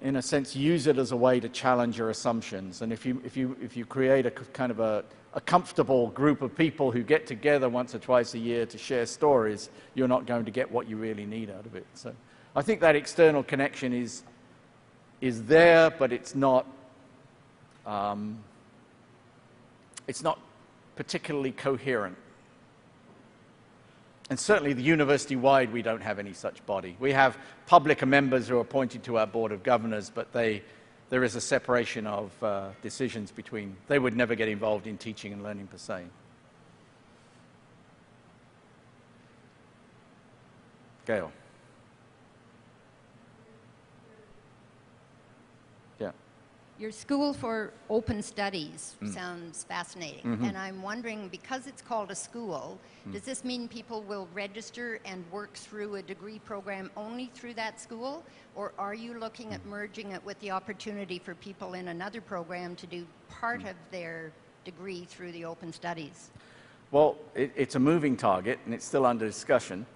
in a sense, use it as a way to challenge your assumptions. And if you create a kind of a comfortable group of people who get together once or twice a year to share stories, you're not going to get what you really need out of it. So I think that external connection is there, but it's not particularly coherent. And certainly the university-wide, we don't have any such body. We have public members who are appointed to our Board of Governors, but there is a separation of decisions between. They would never get involved in teaching and learning per se. Gail. Yeah. Your School for Open Studies sounds fascinating, and I'm wondering, because it's called a school, does this mean people will register and work through a degree program only through that school, or are you looking at merging it with the opportunity for people in another program to do part of their degree through the Open Studies? Well, it's a moving target, and it's still under discussion.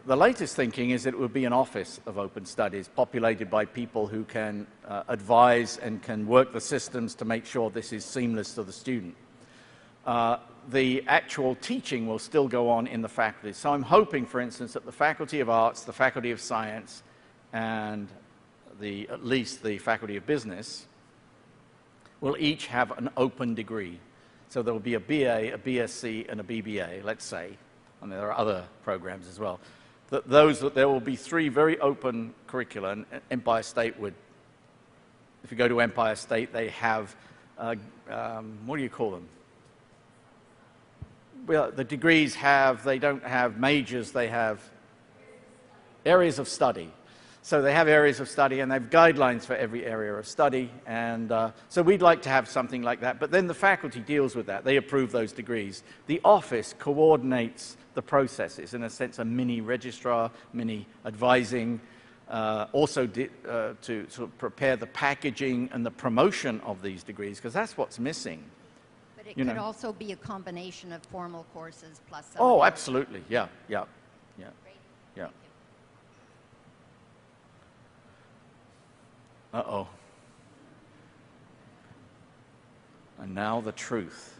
The latest thinking is that it would be an office of open studies populated by people who can advise and can work the systems to make sure this is seamless to the student. The actual teaching will still go on in the faculty. So I'm hoping, for instance, that the Faculty of Arts, the Faculty of Science, and at least the Faculty of Business will each have an open degree. So there will be a BA, a BSc, and a BBA, let's say. And there are other programs as well. that there will be 3 very open curricula, and Empire State would, if you go to Empire State, they have, what do you call them? Well, the degrees they don't have majors, they have areas of study. So they have areas of study, and they have guidelines for every area of study, and so we'd like to have something like that. But then the faculty deals with that. They approve those degrees. The office coordinates the processes, in a sense, a mini registrar, mini advising, also to sort of prepare the packaging and the promotion of these degrees, because that's what's missing. But it could also be a combination of formal courses plus some. Oh, absolutely. Yeah. Great. Yeah. Uh-oh. And now the truth.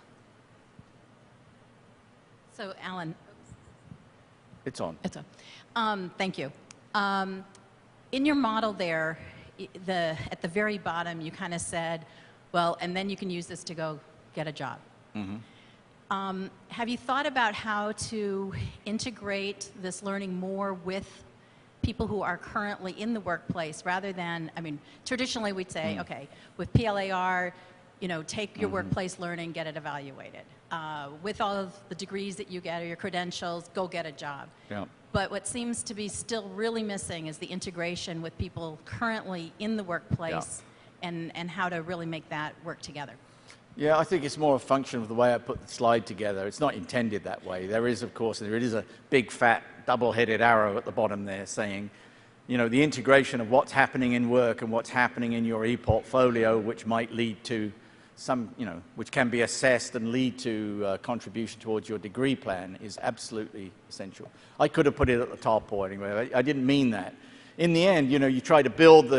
So, Alan. It's on. It's on. Thank you. In your model there, at the very bottom, you kind of said, well, and then you can use this to go get a job. Mm-hmm. Have you thought about how to integrate this learning more with people who are currently in the workplace rather than, I mean, traditionally we'd say, okay, with PLAR, take your workplace learning, get it evaluated. With all of the degrees that you get or your credentials, go get a job. Yeah. But what seems to be still really missing is the integration with people currently in the workplace and how to really make that work together. Yeah, I think it's more a function of the way I put the slide together. It's not intended that way. There is, of course, there is a big fat double-headed arrow at the bottom there saying, the integration of what's happening in work and what's happening in your e-portfolio, which might lead to some, which can be assessed and lead to contribution towards your degree plan is absolutely essential. I could have put it at the top or anyway. I didn't mean that. In the end, you try to build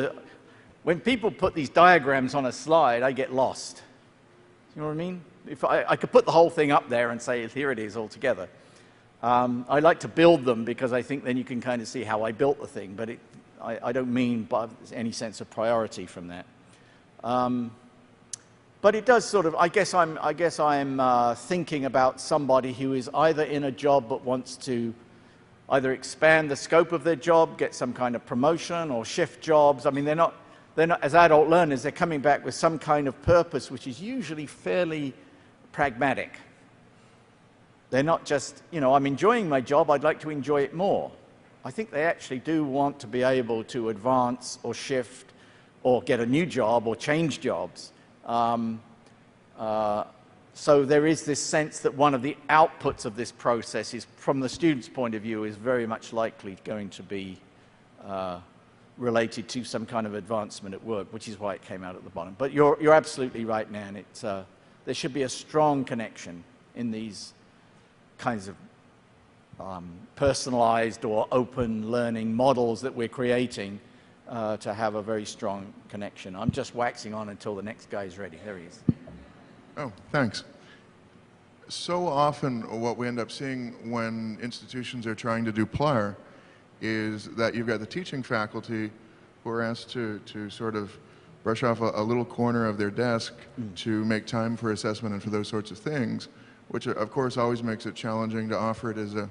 when people put these diagrams on a slide, I get lost. You know what I mean? If I could put the whole thing up there and say, here it is all together. I like to build them because I think then you can kind of see how I built the thing, but I don't mean by any sense of priority from that. But it does sort of, I guess I'm thinking about somebody who is either in a job but wants to either expand the scope of their job, get some kind of promotion, or shift jobs. I mean, they're not, as adult learners, they're coming back with some kind of purpose, which is usually fairly pragmatic. They're not just, I'm enjoying my job, I'd like to enjoy it more. I think they actually do want to be able to advance or shift or get a new job or change jobs. So there is this sense that one of the outputs of this process is, from the student's point of view, is very much likely going to be related to some kind of advancement at work, which is why it came out at the bottom. But you're absolutely right, Nan. There should be a strong connection in these kinds of personalized or open learning models that we're creating to have a very strong connection. I'm just waxing on until the next guy's ready. There he is. Oh, thanks. So often what we end up seeing when institutions are trying to do PLAR is that you've got the teaching faculty who are asked to sort of brush off a little corner of their desk to make time for assessment and for those sorts of things, which of course always makes it challenging to offer it as a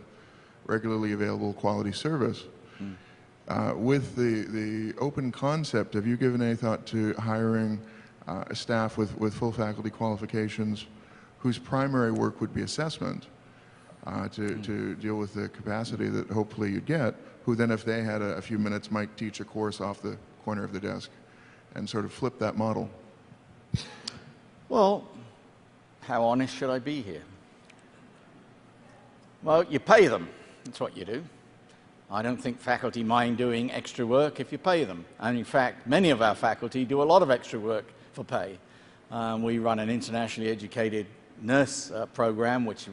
regularly available quality service. With the open concept, have you given any thought to hiring a staff with full faculty qualifications whose primary work would be assessment to deal with the capacity that hopefully you'd get, who then, if they had a few minutes, might teach a course off the corner of the desk and sort of flip that model? Well, how honest should I be here? Well, you pay them. That's what you do. I don't think faculty mind doing extra work if you pay them. And in fact, many of our faculty do a lot of extra work for pay. We run an internationally educated nurse program which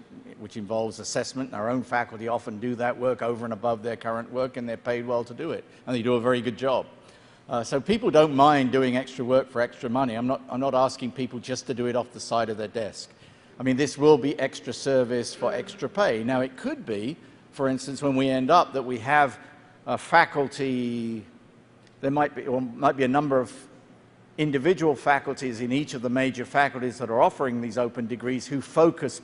involves assessment. Our own faculty often do that work over and above their current work, and they're paid well to do it. And they do a very good job. So people don't mind doing extra work for extra money. I'm not asking people just to do it off the side of their desk. I mean, this will be extra service for extra pay. Now, it could be, for instance, when we end up that we have faculty, there might be a number of individual faculties in each of the major faculties that are offering these open degrees who focus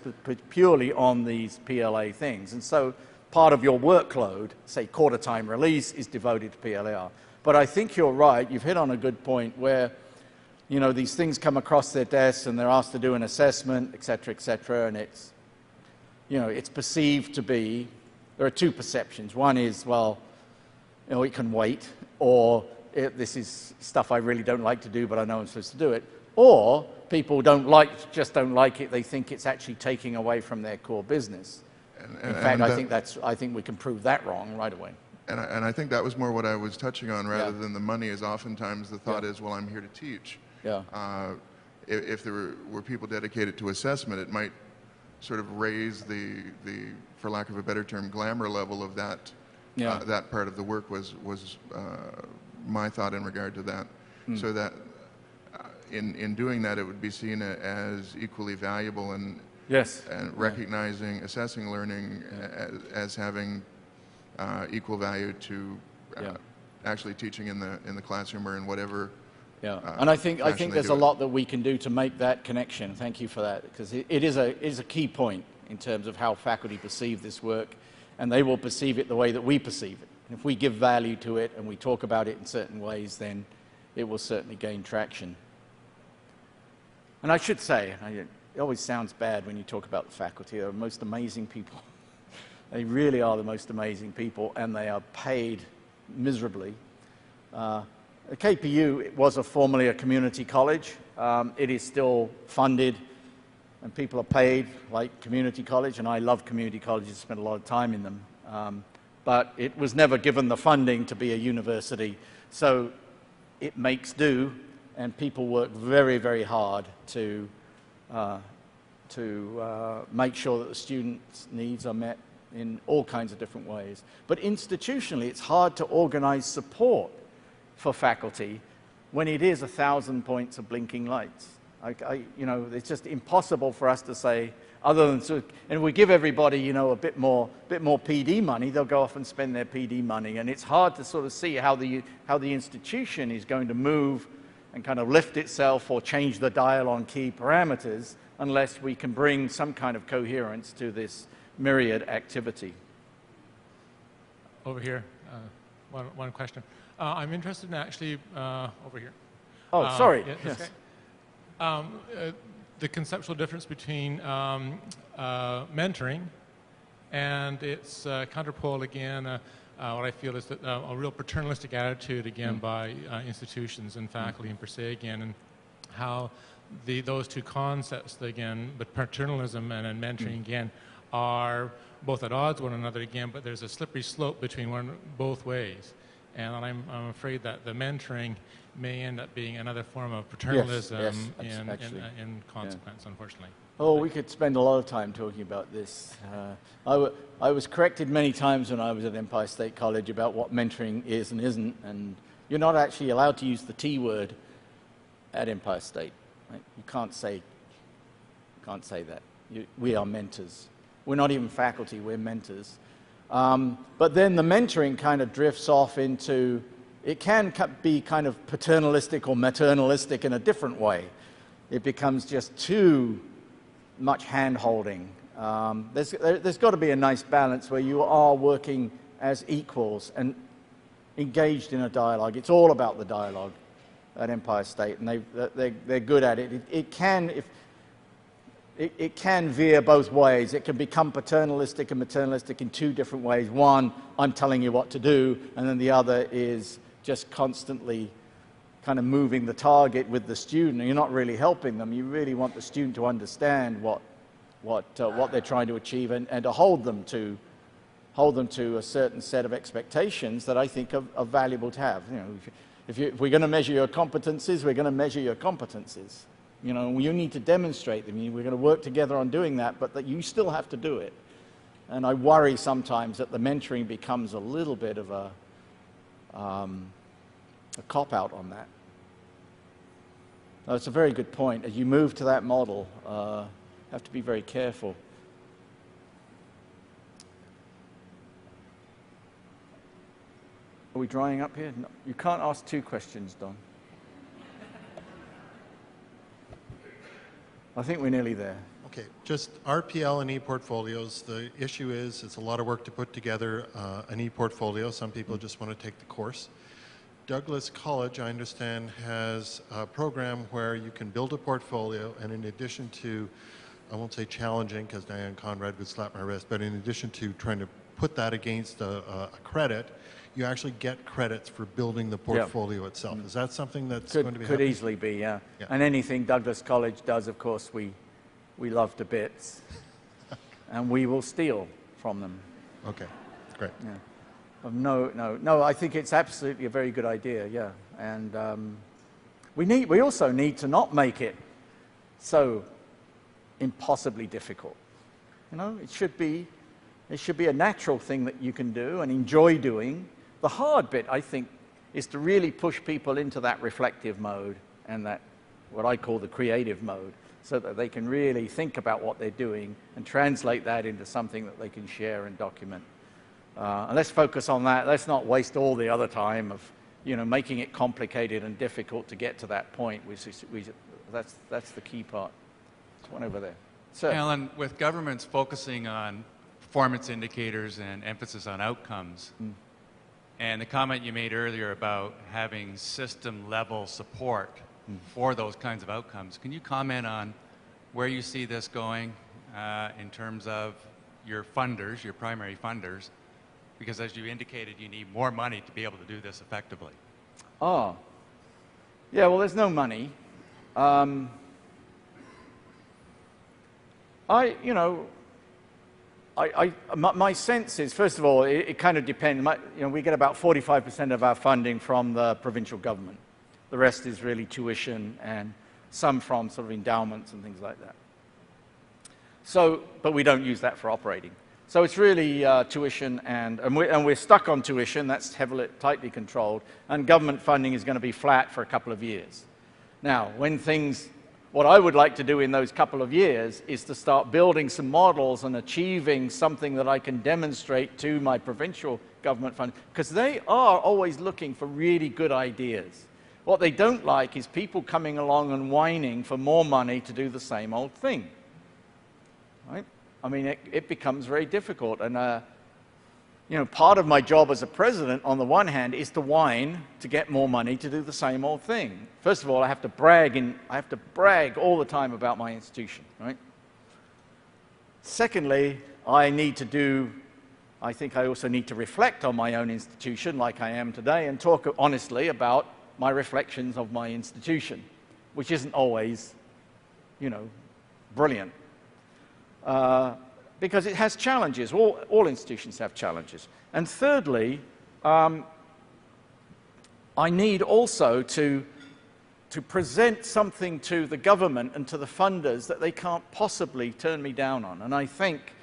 purely on these PLA things. And so part of your workload, say quarter-time release, is devoted to PLAR. But I think you're right. You've hit on a good point where, you know, these things come across their desks and they're asked to do an assessment, et cetera, and it's, you know, it's perceived to be, there are two perceptions. One is, well, you know, it can wait, or this is stuff I really don't like to do, but I know I'm supposed to do it. Or people just don't like it. They think it's actually taking away from their core business. In fact, I think we can prove that wrong right away. And I think that was more what I was touching on, rather than the money. Is oftentimes the thought is, well, I'm here to teach. Yeah. If there were people dedicated to assessment, it might sort of raise the for lack of a better term, glamour level of that. That part of the work was my thought in regard to that. So that in doing that, it would be seen as equally valuable and recognizing, assessing learning as having equal value to actually teaching in the classroom or in whatever. And I think there's a lot that we can do to make that connection. Thank you for that, because it is a key point in terms of how faculty perceive this work, and they will perceive it the way that we perceive it. And if we give value to it and we talk about it in certain ways, then it will certainly gain traction. And I should say, it always sounds bad when you talk about the faculty. They're the most amazing people. They really are the most amazing people, and they are paid miserably. The KPU was formerly a community college. It is still funded, and people are paid like community college, and I love community colleges, spent a lot of time in them. But it was never given the funding to be a university, so it makes do, and people work very, very hard to make sure that the students' needs are met in all kinds of different ways. But institutionally, it's hard to organize support for faculty when it is 1,000 points of blinking lights. You know, it's just impossible for us to say, other than and we give everybody, you know, a bit more PD money, they'll go off and spend their PD money, and it's hard to sort of see how the institution is going to move and kind of lift itself or change the dial on key parameters unless we can bring some kind of coherence to this myriad activity. Over here, one question. I'm interested in actually, over here. Oh, sorry. Yes. Okay. The conceptual difference between mentoring and its counterpole again, what I feel is that a real paternalistic attitude again by institutions and faculty and per se again, and how those two concepts again, but paternalism and mentoring again, are both at odds with one another again, but there's a slippery slope between both ways. And I'm afraid that the mentoring may end up being another form of paternalism in consequence, unfortunately. Oh, we could spend a lot of time talking about this. I was corrected many times when I was at Empire State College about what mentoring is and isn't, and you're not actually allowed to use the T word at Empire State. Right? You can't say that. We are mentors. We're not even faculty, we're mentors. But then the mentoring kind of drifts off into, it can be kind of paternalistic or maternalistic in a different way. It becomes just too much hand-holding. There's got to be a nice balance where you are working as equals and engaged in a dialogue. It's all about the dialogue at Empire State, and they're good at it. It can veer both ways. It can become paternalistic and maternalistic in two different ways. One, I'm telling you what to do, and then the other is just constantly kind of moving the target with the student, and you're not really helping them. You really want the student to understand what they're trying to achieve and to hold them to a certain set of expectations that I think are valuable to have. You know, if we're going to measure your competencies, we're going to measure your competencies. You know, you need to demonstrate them. We're going to work together on doing that, but that you still have to do it. And I worry sometimes that the mentoring becomes a little bit of a cop-out on that. That's a very good point. As you move to that model, you have to be very careful. Are we drying up here? No, you can't ask two questions, Don. I think we're nearly there. Okay, just RPL and e-portfolios. The issue is it's a lot of work to put together an e-portfolio. Some people just want to take the course. Douglas College, I understand, has a program where you can build a portfolio, and in addition to, I won't say challenging because Diane Conrad would slap my wrist, but in addition to trying to put that against a credit, you actually get credits for building the portfolio itself. Is that something that's going to be Could happening? easily be, yeah. And anything Douglas College does, of course, we love to bits, and we will steal from them. Okay, great. Yeah. No, I think it's absolutely a very good idea, yeah. And we also need to not make it so impossibly difficult. You know, it should be a natural thing that you can do and enjoy doing. The hard bit, I think, is to really push people into that reflective mode and that, what I call the creative mode, so that they can really think about what they're doing and translate that into something that they can share and document. And let's focus on that. Let's not waste all the other time of, you know, making it complicated and difficult to get to that point. That's the key part. There's one over there. Sir. Alan, with governments focusing on performance indicators and emphasis on outcomes, and the comment you made earlier about having system-level support for those kinds of outcomes, can you comment on where you see this going in terms of your funders, your primary funders? Because as you indicated, you need more money to be able to do this effectively. Oh. Yeah, well, there's no money. My sense is, first of all, it kind of depends. We get about 45% of our funding from the provincial government. The rest is really tuition and some from sort of endowments and things like that. So, but we don't use that for operating. So it's really tuition, and we're stuck on tuition. That's tightly controlled, and government funding is going to be flat for a couple of years. Now, what I would like to do in those couple of years is to start building some models and achieving something that I can demonstrate to my provincial government fund, because they are always looking for really good ideas. What they don't like is people coming along and whining for more money to do the same old thing. Right? I mean, it becomes very difficult. And, part of my job as a president, on the one hand, is to whine to get more money to do the same old thing. First of all, I have to brag all the time about my institution, right? Secondly, I think I also need to reflect on my own institution, like I am today, and talk honestly about my reflections of my institution, which isn't always, brilliant. Because it has challenges. All institutions have challenges. And thirdly, I need also to present something to the government and to the funders that they can't possibly turn me down on. And I think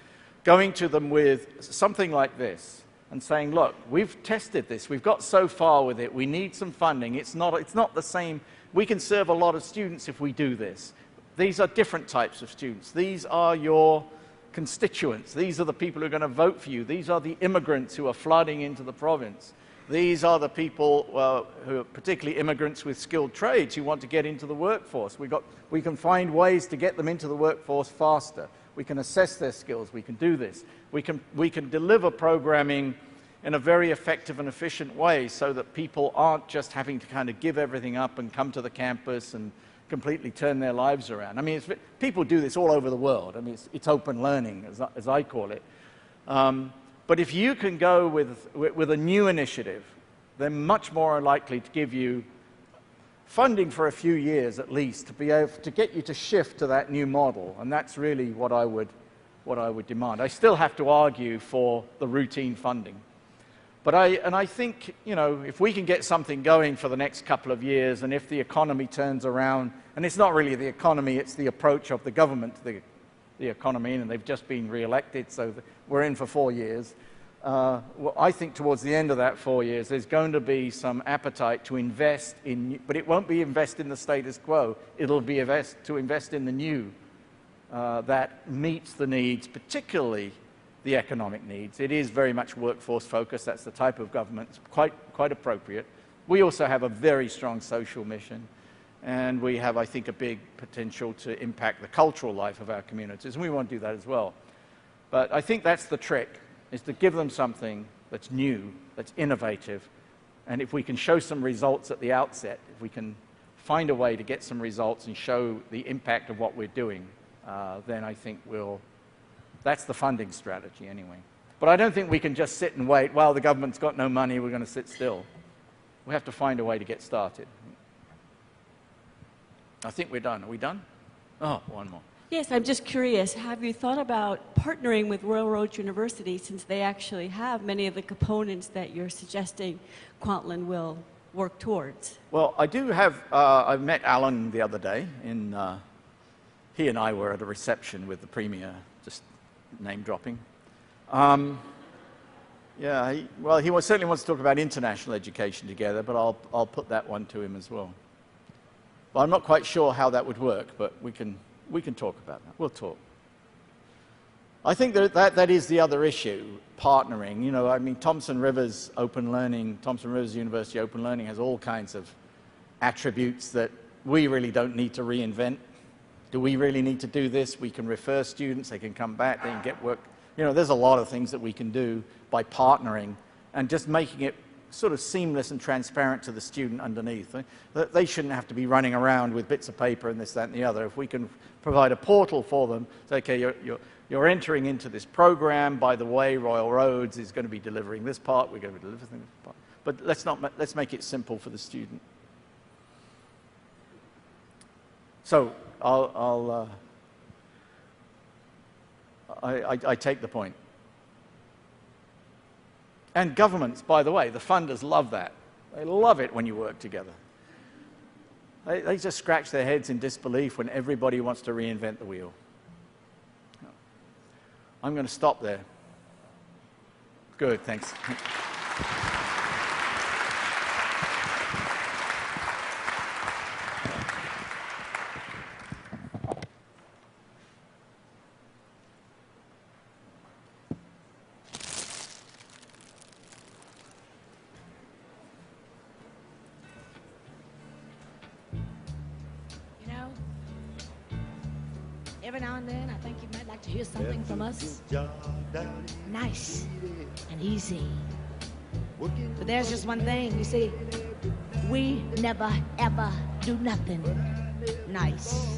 going to them with something like this and saying, look, we've tested this, we've got so far with it, we need some funding, it's not the same, we can serve a lot of students if we do this. These are different types of students. These are your constituents. These are the people who are going to vote for you. These are the immigrants who are flooding into the province. These are the people who are particularly immigrants with skilled trades who want to get into the workforce. We can find ways to get them into the workforce faster. We can assess their skills. We can do this. We can deliver programming in a very effective and efficient way so that people aren't just having to kind of give everything up and come to the campus and completely turn their lives around. I mean, people do this all over the world. I mean, it's open learning, as I call it. But if you can go with a new initiative, they're much more likely to give you funding for a few years at least to be able to get you to shift to that new model. And that's really what I would demand. I still have to argue for the routine funding. But I think, if we can get something going for the next couple of years, and if the economy turns around, and it's not really the economy, it's the approach of the government to the economy, and they've just been re-elected, so we're in for 4 years. Well, I think towards the end of that 4 years, there's going to be some appetite to invest in, but it won't be invest in the status quo. It'll be to invest in the new that meets the needs, particularly the economic needs. It is very much workforce focused. That's the type of government. It's quite appropriate. We also have a very strong social mission. And we have, I think, a big potential to impact the cultural life of our communities, and we want to do that as well. But I think that's the trick, is to give them something that's new, that's innovative, and if we can show some results at the outset, if we can find a way to get some results and show the impact of what we're doing, then I think that's the funding strategy anyway. But I don't think we can just sit and wait, well, the government's got no money, we're going to sit still. We have to find a way to get started. I think we're done. Are we done? Oh, one more. Yes, I'm just curious, have you thought about partnering with Royal Roads University, since they actually have many of the components that you're suggesting Kwantlen will work towards? Well, I do have, I met Alan the other day. He and I were at a reception with the Premier, just name dropping. Yeah, he certainly wants to talk about international education together, but I'll put that one to him as well. But I'm not quite sure how that would work, but we can talk about that. We'll talk. I think that is the other issue, partnering. You know, I mean, Thomson Rivers University Open Learning has all kinds of attributes that we really don't need to reinvent. Do we really need to do this? We can refer students, they can come back, they can get work. You know, there's a lot of things that we can do by partnering and just making it sort of seamless and transparent to the student underneath. They shouldn't have to be running around with bits of paper and this, that, and the other. If we can provide a portal for them, say, okay, you're entering into this program. By the way, Royal Roads is going to be delivering this part. We're going to be delivering this part. But let's make it simple for the student. So I take the point. And governments, by the way, the funders love that. They love it when you work together. They just scratch their heads in disbelief when everybody wants to reinvent the wheel. I'm going to stop there. Good, thanks. Every now and then, I think you might like to hear something from us. Nice and easy. But there's just one thing, you see, we never, ever do nothing nice.